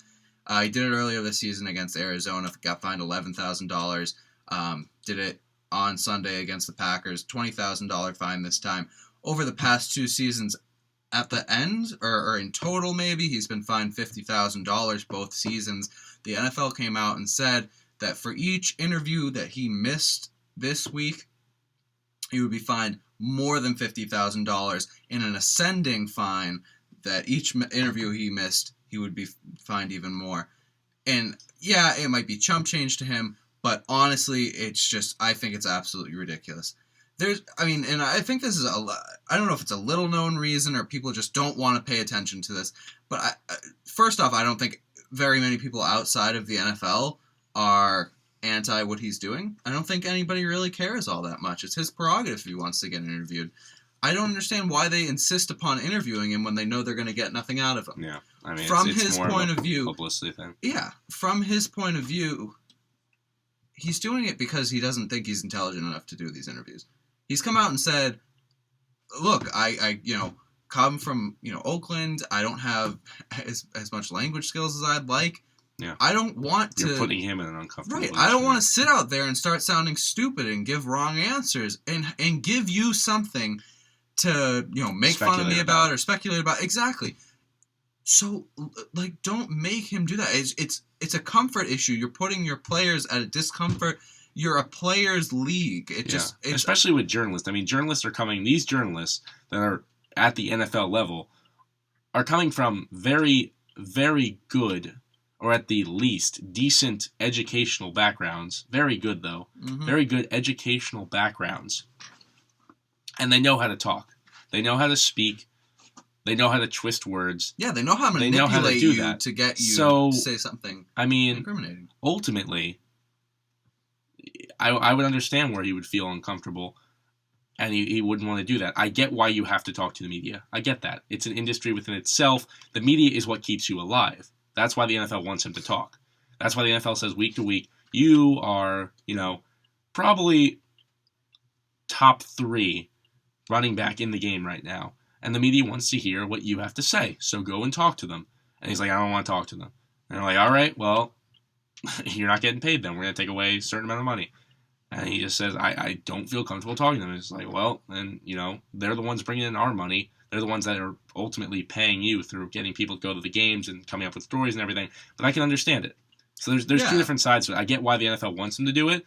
He did it earlier this season against Arizona. Got fined $11,000. Did it on Sunday against the Packers. $20,000 fine this time. Over the past 2 seasons, at the end, or in total maybe, he's been fined $50,000 both seasons. The NFL came out and said that for each interview that he missed this week, he would be fined more than $50,000 in an ascending fine that each interview he missed, he would be fined even more. And yeah, it might be chump change to him, but honestly, it's just, I think it's absolutely ridiculous. And I think this is I don't know if it's a little known reason or people just don't want to pay attention to this, but first off, I don't think very many people outside of the NFL are anti what he's doing. I don't think anybody really cares all that much. It's his prerogative if he wants to get interviewed. I don't understand why they insist upon interviewing him when they know they're going to get nothing out of him. Yeah, I mean, from it's his more point of of view, publicity thing. Yeah, from his point of view, he's doing it because he doesn't think he's intelligent enough to do these interviews. He's come out and said, "Look, I come from Oakland. I don't have as much language skills as I'd like." Yeah. I don't want to... You're putting him in an uncomfortable position. I don't want to sit out there and start sounding stupid and give wrong answers and give you something to, make fun of me about or speculate about. Exactly. So, don't make him do that. It's a comfort issue. You're putting your players at a discomfort. You're a players' league. Especially with journalists. I mean, these journalists that are at the NFL level are coming from very, very good, or at the least, decent educational backgrounds. Very good, though. Mm-hmm. Very good educational backgrounds. And they know how to talk. They know how to speak. They know how to twist words. Yeah, they know how to manipulate you to get you to say something incriminating. Ultimately, I would understand where he would feel uncomfortable, and he wouldn't want to do that. I get why you have to talk to the media. I get that. It's an industry within itself. The media is what keeps you alive. That's why the NFL wants him to talk. That's why the NFL says week to week, you are, probably top 3 running back in the game right now. And the media wants to hear what you have to say. So go and talk to them. And he's like, I don't want to talk to them. And they're like, all right, well, you're not getting paid then. We're going to take away a certain amount of money. And he just says, I don't feel comfortable talking to them. It's like, well, then, they're the ones bringing in our money. They're the ones that are ultimately paying you through getting people to go to the games and coming up with stories and everything. But I can understand it. So there's 2 different sides to it. I get why the NFL wants him to do it,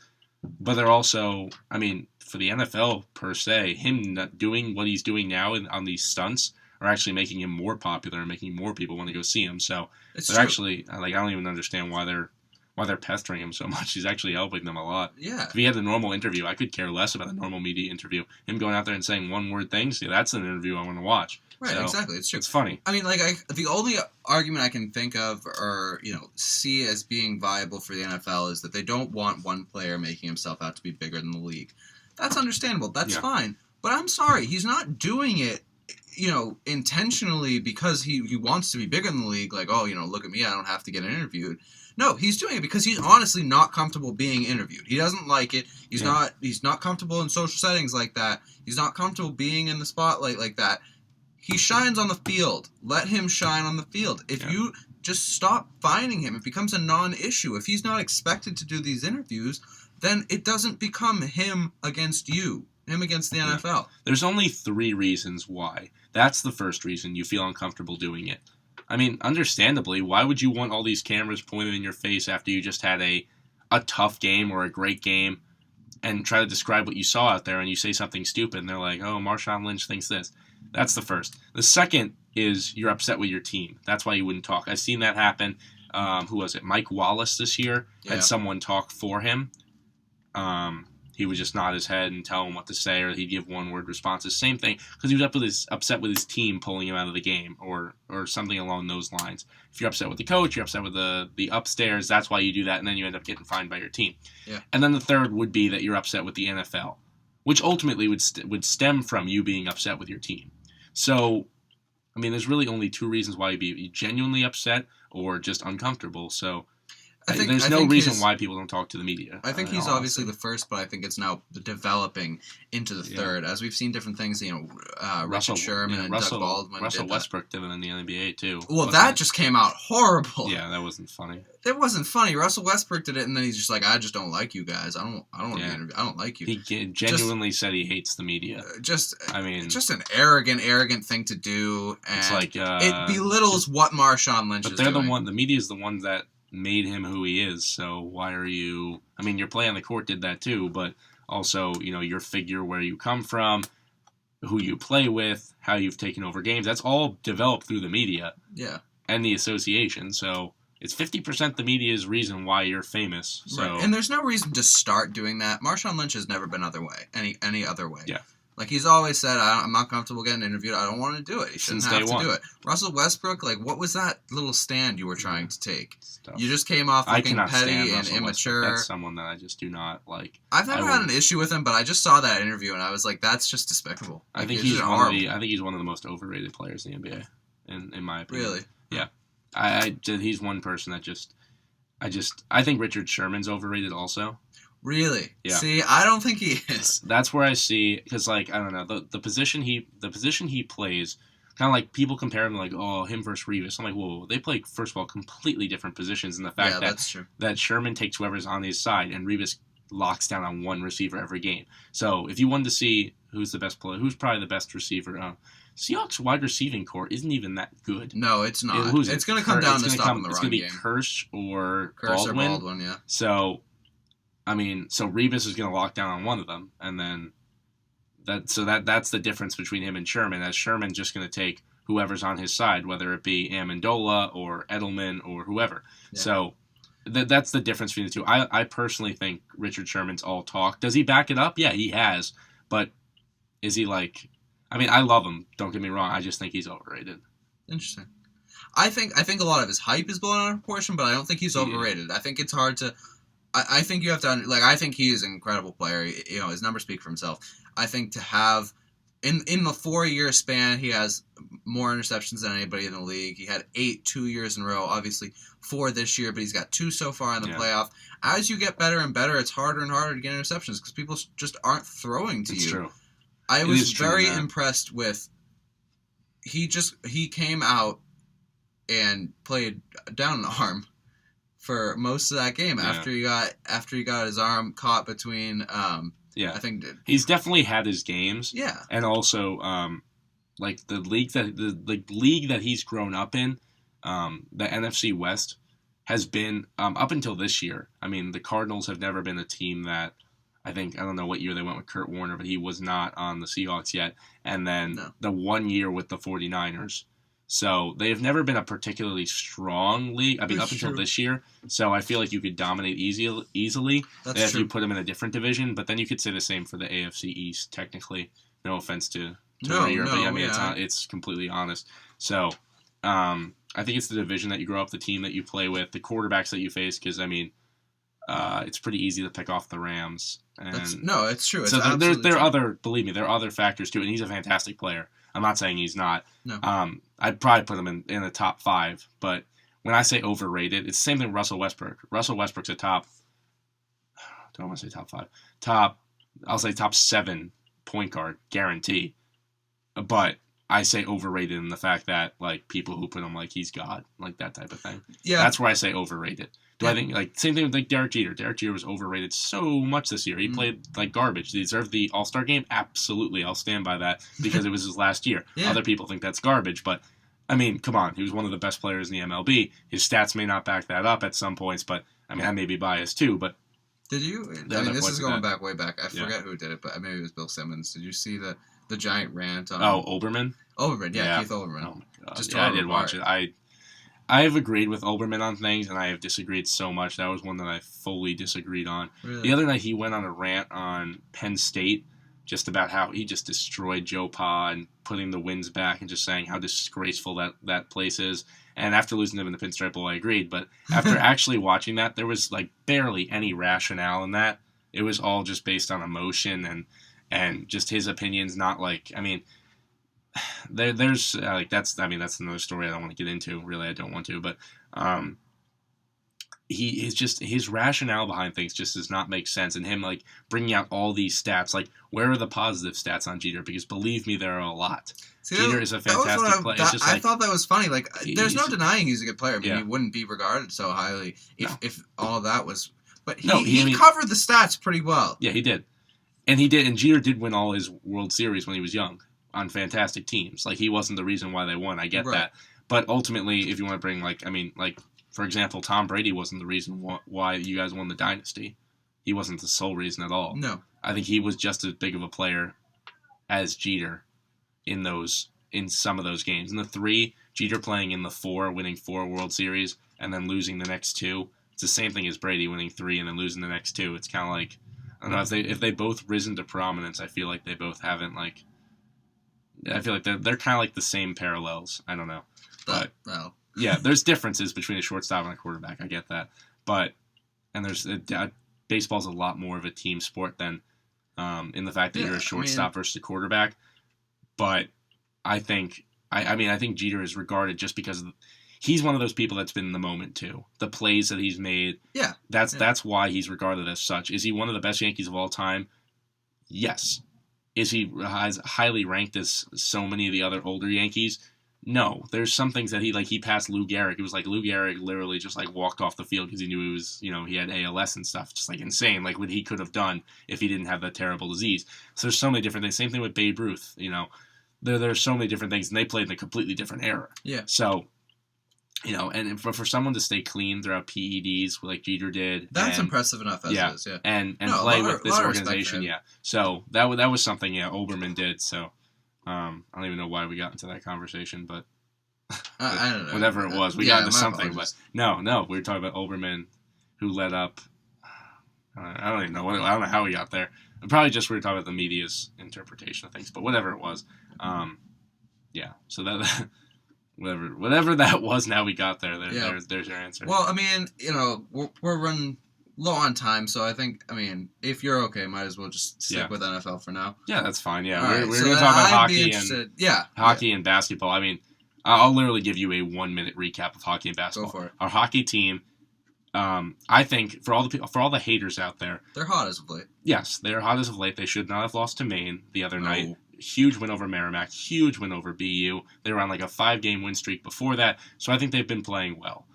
but they're also, for the NFL per se, him not doing what he's doing now on these stunts are actually making him more popular and making more people want to go see him. So they're actually, I don't even understand why they're pestering him so much. He's actually helping them a lot. Yeah. If he had a normal interview, I could care less about a normal media interview. Him going out there and saying one-word things, that's an interview I want to watch. Right, so, exactly. It's true. It's funny. The only argument I can think of or, see as being viable for the NFL is that they don't want one player making himself out to be bigger than the league. That's understandable. That's fine. But I'm sorry. He's not doing it, intentionally because he wants to be bigger than the league. Like, oh, look at me. I don't have to get interviewed. No, he's doing it because he's honestly not comfortable being interviewed. He doesn't like it. He's not comfortable in social settings like that. He's not comfortable being in the spotlight like that. He shines on the field. Let him shine on the field. If you just stop finding him, it becomes a non-issue. If he's not expected to do these interviews, then it doesn't become him against you, him against the NFL. There's only 3 reasons why. That's the first reason you feel uncomfortable doing it. Understandably, why would you want all these cameras pointed in your face after you just had a tough game or a great game and try to describe what you saw out there and you say something stupid and they're like, oh, Marshawn Lynch thinks this. That's the first. The second is you're upset with your team. That's why you wouldn't talk. I've seen that happen. Who was it? Mike Wallace this year had someone talk for him. He would just nod his head and tell him what to say, or he'd give one-word responses. Same thing, because he was upset with his team pulling him out of the game, or something along those lines. If you're upset with the coach, you're upset with the upstairs, that's why you do that, and then you end up getting fined by your team. Yeah. And then the third would be that you're upset with the NFL, which ultimately would stem from you being upset with your team. So, there's really only 2 reasons why you'd be genuinely upset or just uncomfortable. So there's no reason why people don't talk to the media. I think he's obviously the first, but I think it's now developing into the third. As we've seen different things, Richard Sherman and Doug Baldwin. Russell Westbrook did it in the NBA too. Well, that just came out horrible. Yeah, that wasn't funny. It wasn't funny. Russell Westbrook did it, and then he's just like, I just don't like you guys. I don't want to be interviewed. I don't like you. He genuinely said he hates the media. Just an arrogant thing to do. And it's like it belittles what Marshawn Lynch is doing. But the media is the one that made him who he is, so why are you... your play on the court did that too, but also, your figure, where you come from, who you play with, how you've taken over games, that's all developed through the media. Yeah. And the association, so it's 50% the media's reason why you're famous. So. Right. And there's no reason to start doing that. Marshawn Lynch has never been any other way. Yeah. Like, he's always said, I'm not comfortable getting interviewed. I don't want to do it. He shouldn't have to do it. Russell Westbrook, what was that little stand you were trying to take? You just came off looking petty and immature. That's someone that I just do not like. I've never had an issue with him, but I just saw that interview and I was like, that's just despicable. I think he's one of the most overrated players in the NBA, in my opinion. Really? Yeah. He's one person that I think Richard Sherman's overrated also. Really? Yeah. See, I don't think he is. That's where I see, because I don't know, the position he plays, kind of like people compare him to him versus Revis. I'm like, whoa, they play, first of all, completely different positions, and the fact that Sherman takes whoever's on his side and Revis locks down on one receiver every game. So if you wanted to see who's the best player, who's probably the best receiver, Seahawks wide receiving core isn't even that good. No, it's not. It's going to come down to stopping the run game. It's going to be Kirsch or Baldwin. Yeah. So Revis is going to lock down on one of them, and then that's the difference between him and Sherman. As Sherman's just going to take whoever's on his side, whether it be Amendola or Edelman or whoever. Yeah. So that's the difference between the two. I personally think Richard Sherman's all talk. Does he back it up? Yeah, he has. But is he I love him. Don't get me wrong. I just think he's overrated. Interesting. I think a lot of his hype is blown out of proportion, but I don't think he's overrated. I think it's hard to. I think you have to, I think he is an incredible player. His numbers speak for himself. I think to have in the 4-year span, he has more interceptions than anybody in the league. He had 8 2 years in a row. Obviously, 4 this year, but he's got 2 so far in the playoff. As you get better and better, it's harder and harder to get interceptions because people just aren't throwing to you. It's true. I was very impressed with. He came out and played down an arm for most of that game after he got his arm caught between. I think he's definitely had his games. Yeah, and also like the league that he's grown up in, the NFC West has been up until this year. I mean, the Cardinals have never been a team that I don't know what year they went with Kurt Warner, but he was not on the Seahawks yet. And then the 1 year with the 49ers. So they have never been a particularly strong league. I mean, up until this year. So I feel like you could dominate easily if you put them in a different division. But then you could say the same for the AFC East, technically. No offense to Rear, but I mean, it's completely honest. So I think it's the division that you grow up, the team that you play with, the quarterbacks that you face, because, I mean, it's pretty easy to pick off the Rams. And it's true. It's so there are other factors to it, and he's a fantastic player. I'm not saying he's not. No. I'd probably put him in the top 5, but when I say overrated, it's the same thing with Russell Westbrook. Russell Westbrook's a top, don't want to say top 5, I'll say top 7 point guard, guarantee. But I say overrated in the fact that, like, people who put him like he's God, like that type of thing. Yeah. That's where I say overrated. I think, like, same thing with, like, Derek Jeter. Derek Jeter was overrated so much this year. He played like garbage. Did he deserve the All-Star game? Absolutely. I'll stand by that because it was his last year. Other people think that's garbage, but, I mean, come on. He was one of the best players in the MLB. His stats may not back that up at some points, but, I mean, I may be biased too, but... Did you? I mean, this is going way back. I forget who did it, but maybe it was Bill Simmons. Did you see the giant rant on... Oh, Olbermann? Olbermann, yeah. Keith Olbermann. Oh, my God. I did watch it. I have agreed with Olbermann on things, and I have disagreed so much. That was one that I fully disagreed on. Really? The other night, he went on a rant on Penn State, just about how he just destroyed Joe Pa and putting the wins back and just saying how disgraceful that place is. And after losing them in the Pinstripe Bowl, I agreed. But after actually watching that, there was like barely any rationale in that. It was all just based on emotion and just his opinions, not like, I mean... There's like that's another story I don't want to get into. Really, I don't want to. But he is just his rationale behind things just does not make sense. And him like bringing out all these stats, like where are the positive stats on Jeter? Because believe me, there are a lot. Jeter is a fantastic player. I thought that was funny. Like there's no denying he's a good player. I mean, he wouldn't be regarded so highly if all that was. But he covered the stats pretty well. Yeah, he did, and Jeter did win all his World Series when he was young. On fantastic teams. Like, he wasn't the reason why they won. I get that. But ultimately, if you want to bring, like, I mean, like, for example, Tom Brady wasn't the reason why you guys won the dynasty. He wasn't the sole reason at all. No. I think he was just as big of a player as Jeter in some of those games. In the 3, Jeter playing in the 4, winning 4 World Series, and then losing the next 2. It's the same thing as Brady winning 3 and then losing the next 2. It's kind of like, I don't know, if they both risen to prominence, I feel like they both haven't, like, I feel like they're kind of like the same parallels. I don't know. But, yeah, there's differences between a shortstop and a quarterback. I get that. But, and baseball's a lot more of a team sport than in the fact that you're a shortstop versus a quarterback. But I think Jeter is regarded just because he's one of those people that's been in the moment too. The plays that he's made. Yeah. That's why he's regarded as such. Is he one of the best Yankees of all time? Yes. Is he as highly ranked as so many of the other older Yankees? No. There's some things that he passed Lou Gehrig. It was like Lou Gehrig literally just like walked off the field because he knew he was, he had ALS and stuff. Just like insane, like what he could have done if he didn't have that terrible disease. So there's so many different things. Same thing with Babe Ruth. There's so many different things, and they played in a completely different era. Yeah. So, and for someone to stay clean throughout PEDs like Jeter did. That's impressive enough as it is, yeah. And play with this organization, yeah. So that was something, Olbermann did. So I don't even know why we got into that conversation, but I don't know. Whatever it was, we got into something. Apologies. But no, we were talking about Olbermann, who led up. I don't even know. I don't know how we got there. Probably just we were talking about the media's interpretation of things, but whatever it was. Yeah, so that... Whatever that was, now we got there. There's your answer. Well, I mean, we're running low on time, so I think, if you're okay, might as well just stick with NFL for now. Yeah, that's fine. Yeah, All right, we're so going to talk about I'd be hockey interested. Yeah. and basketball. I mean, I'll literally give you a 1-minute recap of hockey and basketball. Go for it. Our hockey team, I think for all the haters out there, They're hot as of late. yes, they are hot as of late. They should not have lost to Maine the other night. Huge win over Merrimack. Huge win over BU. They were on like a 5-game win streak before that, so I think they've been playing well.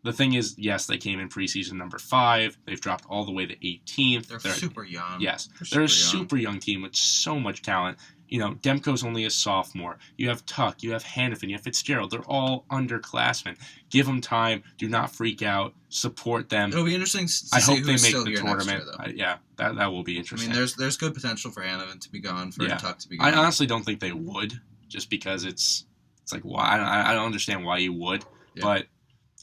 The thing is, yes, they came in preseason number 5. They've dropped all the way to 18th. They're super young. Yes, they're a super young team with so much talent. You know, Demko's only a sophomore. You have Tuck, you have Hannafin, you have Fitzgerald. They're all underclassmen. Give them time. Do not freak out. Support them. It'll be interesting to I see hope they who's make still the here tournament. next year, though. That will be interesting. There's good potential for Hannafin to be gone, for Tuck to be I gone. honestly don't think they would, just because it's like, why? I don't understand why you would, but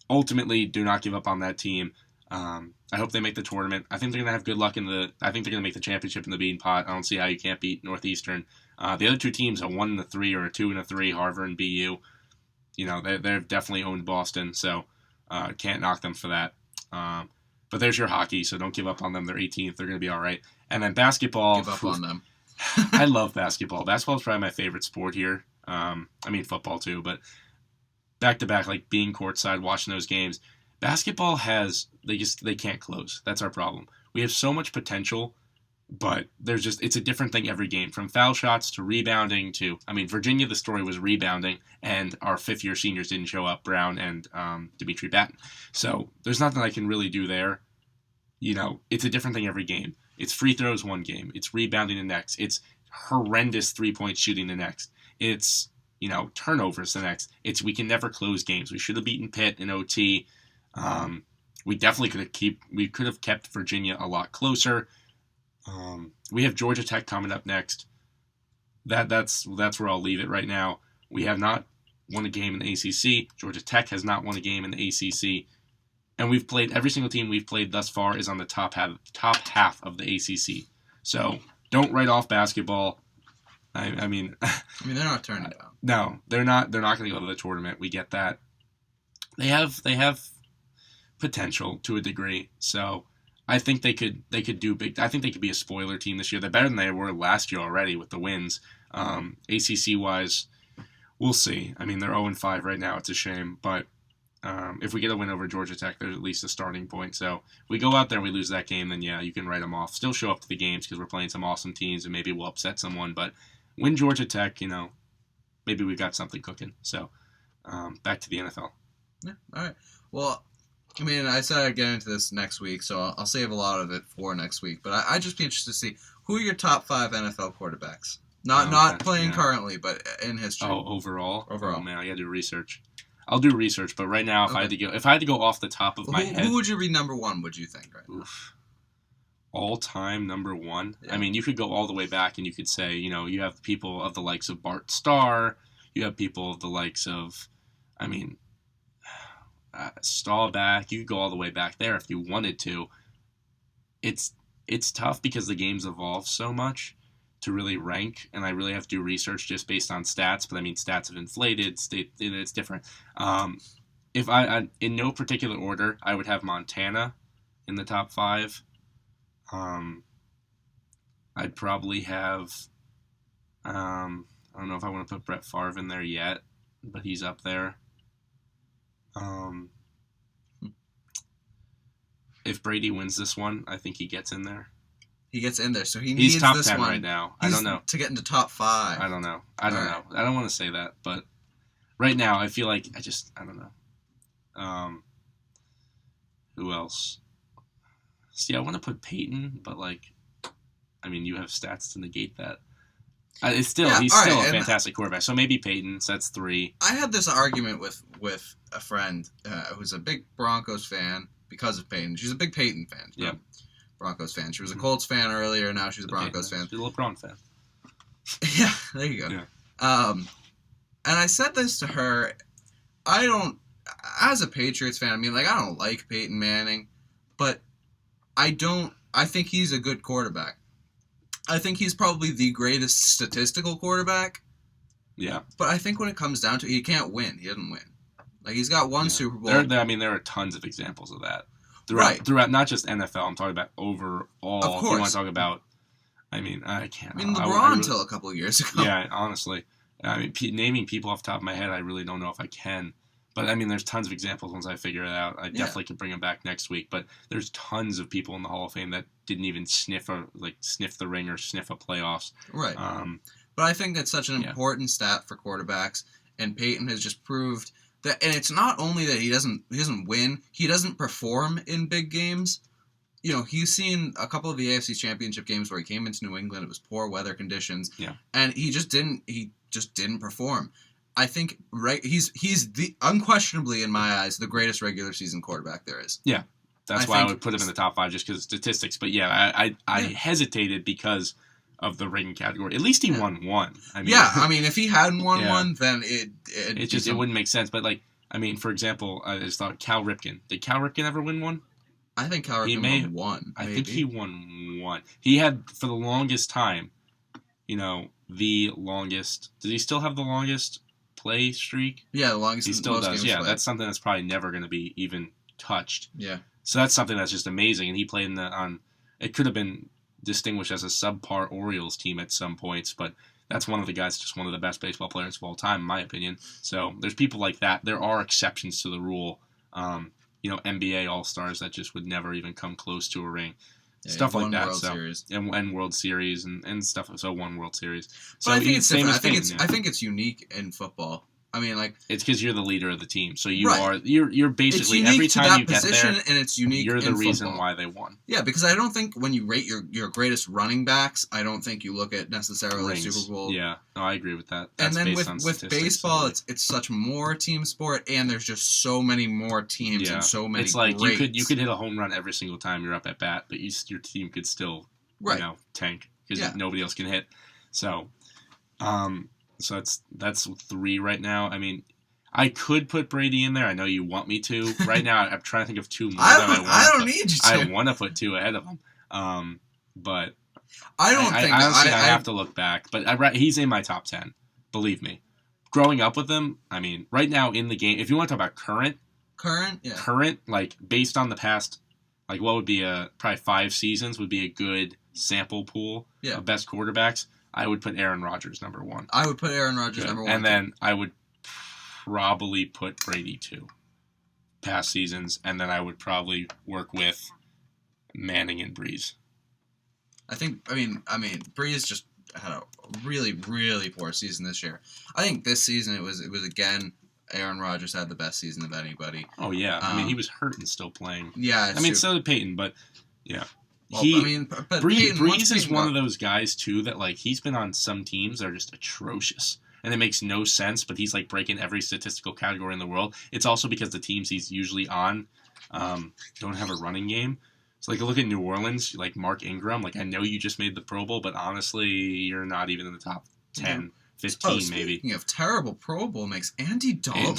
ultimately, do not give up on that team. I hope they make the tournament. I think they're gonna have good luck I think they're gonna make the championship in the Bean Pot. I don't see how you can't beat Northeastern. The other two teams, a 1-3 or a 2-3, Harvard and BU. You know, they've definitely owned Boston, so can't knock them for that. But there's your hockey, so don't give up on them. They're 18th. They're gonna be all right. And then basketball. Give up on them. I love basketball. Basketball is probably my favorite sport here. Football too, but back-to-back, like being courtside, watching those games. Basketball they can't close. That's our problem. We have so much potential, but it's a different thing every game. From foul shots to rebounding to, Virginia, the story was rebounding, and our 5th-year seniors didn't show up, Brown and Dimitri Batten. So there's nothing I can really do there. You know, it's a different thing every game. It's free throws one game. It's rebounding the next. It's horrendous three-point shooting the next. It's turnovers the next. We can never close games. We should have beaten Pitt in OT. We definitely could have kept Virginia a lot closer. We have Georgia Tech coming up next. That's where I'll leave it right now. We have not won a game in the ACC. Georgia Tech has not won a game in the ACC. And we've played, every single team we've played thus far is on the top half of the ACC. So don't write off basketball. I mean, they're not turning down. No, they're not. They're not going to go to the tournament. We get that. They have potential to a degree. So I think they could do big. I think they could be a spoiler team this year. They're better than they were last year already with the wins. ACC wise, we'll see. They're 0-5 right now. It's a shame, but if we get a win over Georgia Tech, there's at least a starting point. So if we go out there and we lose that game, then yeah, you can write them off. Still show up to the games because we're playing some awesome teams and maybe we'll upset someone. But win Georgia Tech, maybe we've got something cooking. So back to the NFL. Yeah, all right. Well, I said I'd get into this next week, so I'll save a lot of it for next week. But I'd just be interested to see who are your top 5 NFL quarterbacks. Not playing currently, but in history. Oh, overall? Overall. Oh, man, I got to do research. I'll do research, but right now, if I had to go off the top of my head, who would you be number 1? Would you think right now? All-time number 1. Yeah. You could go all the way back, and you could say, you have people of the likes of Bart Starr, you have people of the likes of, Staubach. You could go all the way back there if you wanted to. It's tough because the game's evolved so much to really rank, and I really have to do research just based on stats, but stats have inflated, it's different. If I in no particular order, I would have Montana in the top 5. I'd probably have, I don't know if I want to put Brett Favre in there yet, but he's up there. If Brady wins this one, I think he gets in there. He gets in there, so he needs He's top this 10 one right now. I don't know. To get into top 5. I don't know. I don't know. I don't want to say that, but right now I feel like I don't know. Who else? See, I want to put Peyton, but you have stats to negate that. He's still a fantastic quarterback. So maybe Peyton. So that's 3. I had this argument with a friend who's a big Broncos fan because of Peyton. She's a big Peyton fan. Yeah. Broncos fan. She was a Colts fan earlier. Now she's a Broncos fan. She's a LeBron fan. Yeah, there you go. Yeah. And I said this to her. I don't, as a Patriots fan, I don't like Peyton Manning, but I think he's a good quarterback. I think he's probably the greatest statistical quarterback. Yeah. But I think when it comes down to it, he can't win. He doesn't win. He's got one Super Bowl. There are tons of examples of that. throughout not just NFL. I'm talking about overall. Of course. If you want to talk about, I mean, I can't. I mean, LeBron really, until a couple of years ago. Yeah, honestly, I mean, naming people off the top of my head, I really don't know if I can. But I mean, there's tons of examples once I figure it out. I definitely can bring them back next week. But there's tons of people in the Hall of Fame that didn't even sniff the ring or sniff a playoffs. Right. But I think that's such an important stat for quarterbacks, and Peyton has just proved that. And it's not only that he doesn't win, he doesn't perform in big games. You know, he's seen a couple of the AFC Championship games where he came into New England. It was poor weather conditions, and he just didn't perform. I think he's unquestionably in my eyes the greatest regular season quarterback there is. Yeah, that's why I would put him in the top 5 just because of statistics. But I hesitated because of the ring category. At least he won one. I mean, if he hadn't won one, then it wouldn't make sense. But for example, I just thought Cal Ripken. Did Cal Ripken ever win one? I think Cal Ripken won one. I think he won one. He had for the longest time, the longest. Does he still have the longest play streak? Yeah, the longest. He still does. Yeah, played. That's something that's probably never going to be even touched. Yeah. So that's something that's just amazing. And he played on. It could have been distinguished as a subpar Orioles team at some points, but that's one of the guys, just one of the best baseball players of all time, in my opinion. So there's people like that. There are exceptions to the rule. NBA All-Stars that just would never even come close to a ring. Stuff like that. And World Series and stuff. So one World Series. But I think it's different. I think it's unique in football. I mean, it's because you're the leader of the team, so you're basically every time you get there, and it's unique. You're the reason football. why they won. Yeah, because I don't think when you rate your greatest running backs, I don't think you look at necessarily Super Bowl. Yeah, no, I agree with that. That's and then based with baseball, it's such more team sport, and there's just so many more teams and so many. It's like greats. you could hit a home run every single time you're up at bat, but your team could still tank because nobody else can hit. So, So that's 3 right now. I mean, I could put Brady in there. I know you want me to. Right now, I'm trying to think of 2 more. I don't need you to. I want to put 2 ahead of him. But I don't think. Honestly, I have to look back. But he's in my top 10. Believe me. Growing up with him, I mean, right now in the game, if you want to talk about current, based on the past, what would be probably 5 seasons would be a good sample pool of best quarterbacks. I would put Aaron Rodgers number 1. I would put Aaron Rodgers number 1. And then I would probably put Brady 2. Past seasons. And then I would probably work with Manning and Breeze. I mean, Breeze just had a really, really poor season this year. I think this season it was again, Aaron Rodgers had the best season of anybody. Oh, yeah. He was hurt and still playing. Yeah, so did Peyton, but yeah. Well, but Breeze is one of those guys, too, that, he's been on some teams that are just atrocious. And it makes no sense, but he's, breaking every statistical category in the world. It's also because the teams he's usually on don't have a running game. So, look at New Orleans, Mark Ingram. I know you just made the Pro Bowl, but honestly, you're not even in the top 10. 15 maybe. Speaking of terrible Pro Bowl makes, Andy Dalton.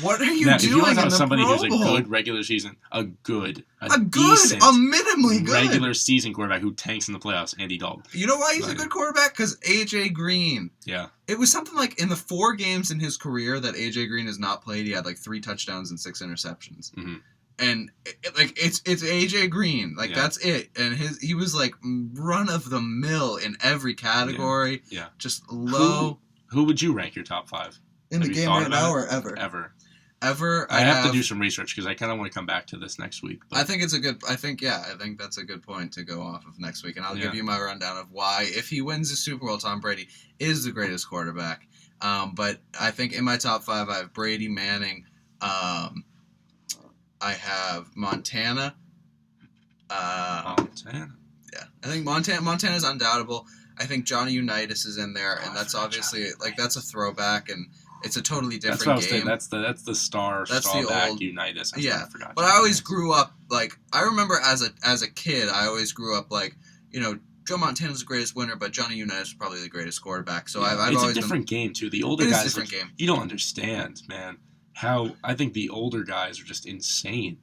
What are you doing if you want to talk in the somebody Pro who's Bowl? A good regular season, a decent, minimally good regular season quarterback who tanks in the playoffs, Andy Dalton. You know why he's a good quarterback? Because A.J. Green. Yeah. It was something in the 4 games in his career that A.J. Green has not played, he had 3 touchdowns and 6 interceptions. Mm-hmm. And it's A.J. Green, that's it. And he was run of the mill in every category. Yeah. Just low. Who would you rank your top 5? In the game right now or ever? Ever. I have to do some research because I kind of want to come back to this next week. But. I think that's a good point to go off of next week, and I'll give you my rundown of why, if he wins the Super Bowl, Tom Brady is the greatest quarterback. But I think in my top 5, I have Brady, Manning. I have Montana. Montana. Yeah, I think Montana's undoubtable. I think Johnny Unitas is in there, and that's obviously that's a throwback, and it's a totally different game. That's the star. That's the old Unitas. But I always grew up I remember as a kid, I always grew up Joe Montana's the greatest winner, but Johnny Unitas is probably the greatest quarterback. So I've it's always a different game too. The older guys, game. You don't understand, man. How I think the older guys are just insane.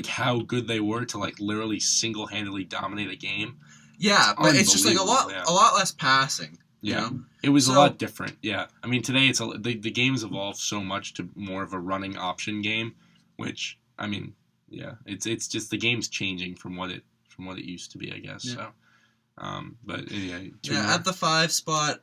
How good they were to literally single-handedly dominate a game. Yeah, but it's just a lot less passing. You know? It was a lot different. Yeah, I mean today the game's evolved so much to more of a running option game, which Yeah, it's just the game's changing from what it used to be, I guess. Yeah. So, but yeah, at the 5 spot,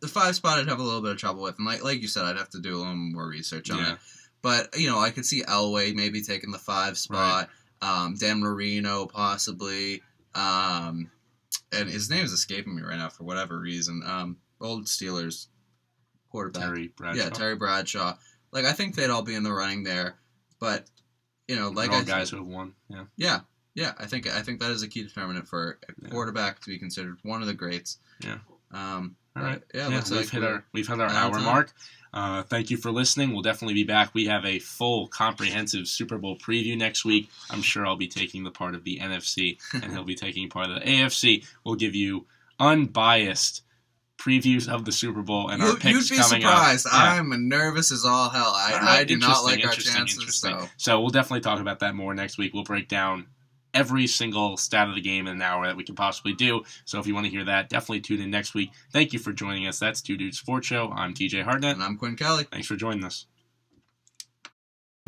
the 5 spot I'd have a little bit of trouble with, and like you said, I'd have to do a little more research on it. But I could see Elway maybe taking the 5 spot, Dan Marino possibly, and his name is escaping me right now for whatever reason. Old Steelers quarterback, Terry Bradshaw. Yeah, Terry Bradshaw. Like I think they'd all be in the running there, but like all guys who have won. Yeah. Yeah, I think that is a key determinant for a quarterback to be considered one of the greats. Yeah. All right. Yeah, we've hit our hour mark. Thank you for listening. We'll definitely be back. We have a full, comprehensive Super Bowl preview next week. I'm sure I'll be taking the part of the NFC, and he'll be taking part of the AFC. We'll give you unbiased previews of the Super Bowl and our picks coming up. You'd be surprised. I'm nervous as all hell. I do not like our chances. So we'll definitely talk about that more next week. We'll break down every single stat of the game in an hour that we can possibly do. So if you want to hear that, definitely tune in next week. Thank you for joining us. That's Two Dudes Sports Show. I'm TJ Hartnett. And I'm Quinn Kelly. Thanks for joining us.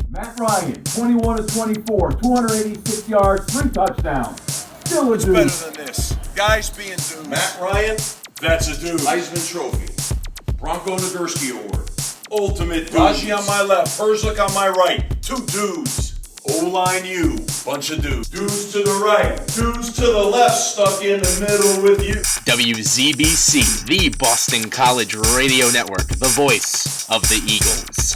Matt Ryan, 21 of 24, 286 yards, 3 touchdowns. Still a dude. Better than this. Guys being dudes. Matt Ryan, that's a dude. Heisman Trophy. Bronco Nagurski Award. Ultimate Raji on my left, Herzlich on my right. 2 dudes. O-line you, bunch of dudes. Dudes to the right, dudes to the left, stuck in the middle with you. WZBC, the Boston College Radio Network, the voice of the Eagles.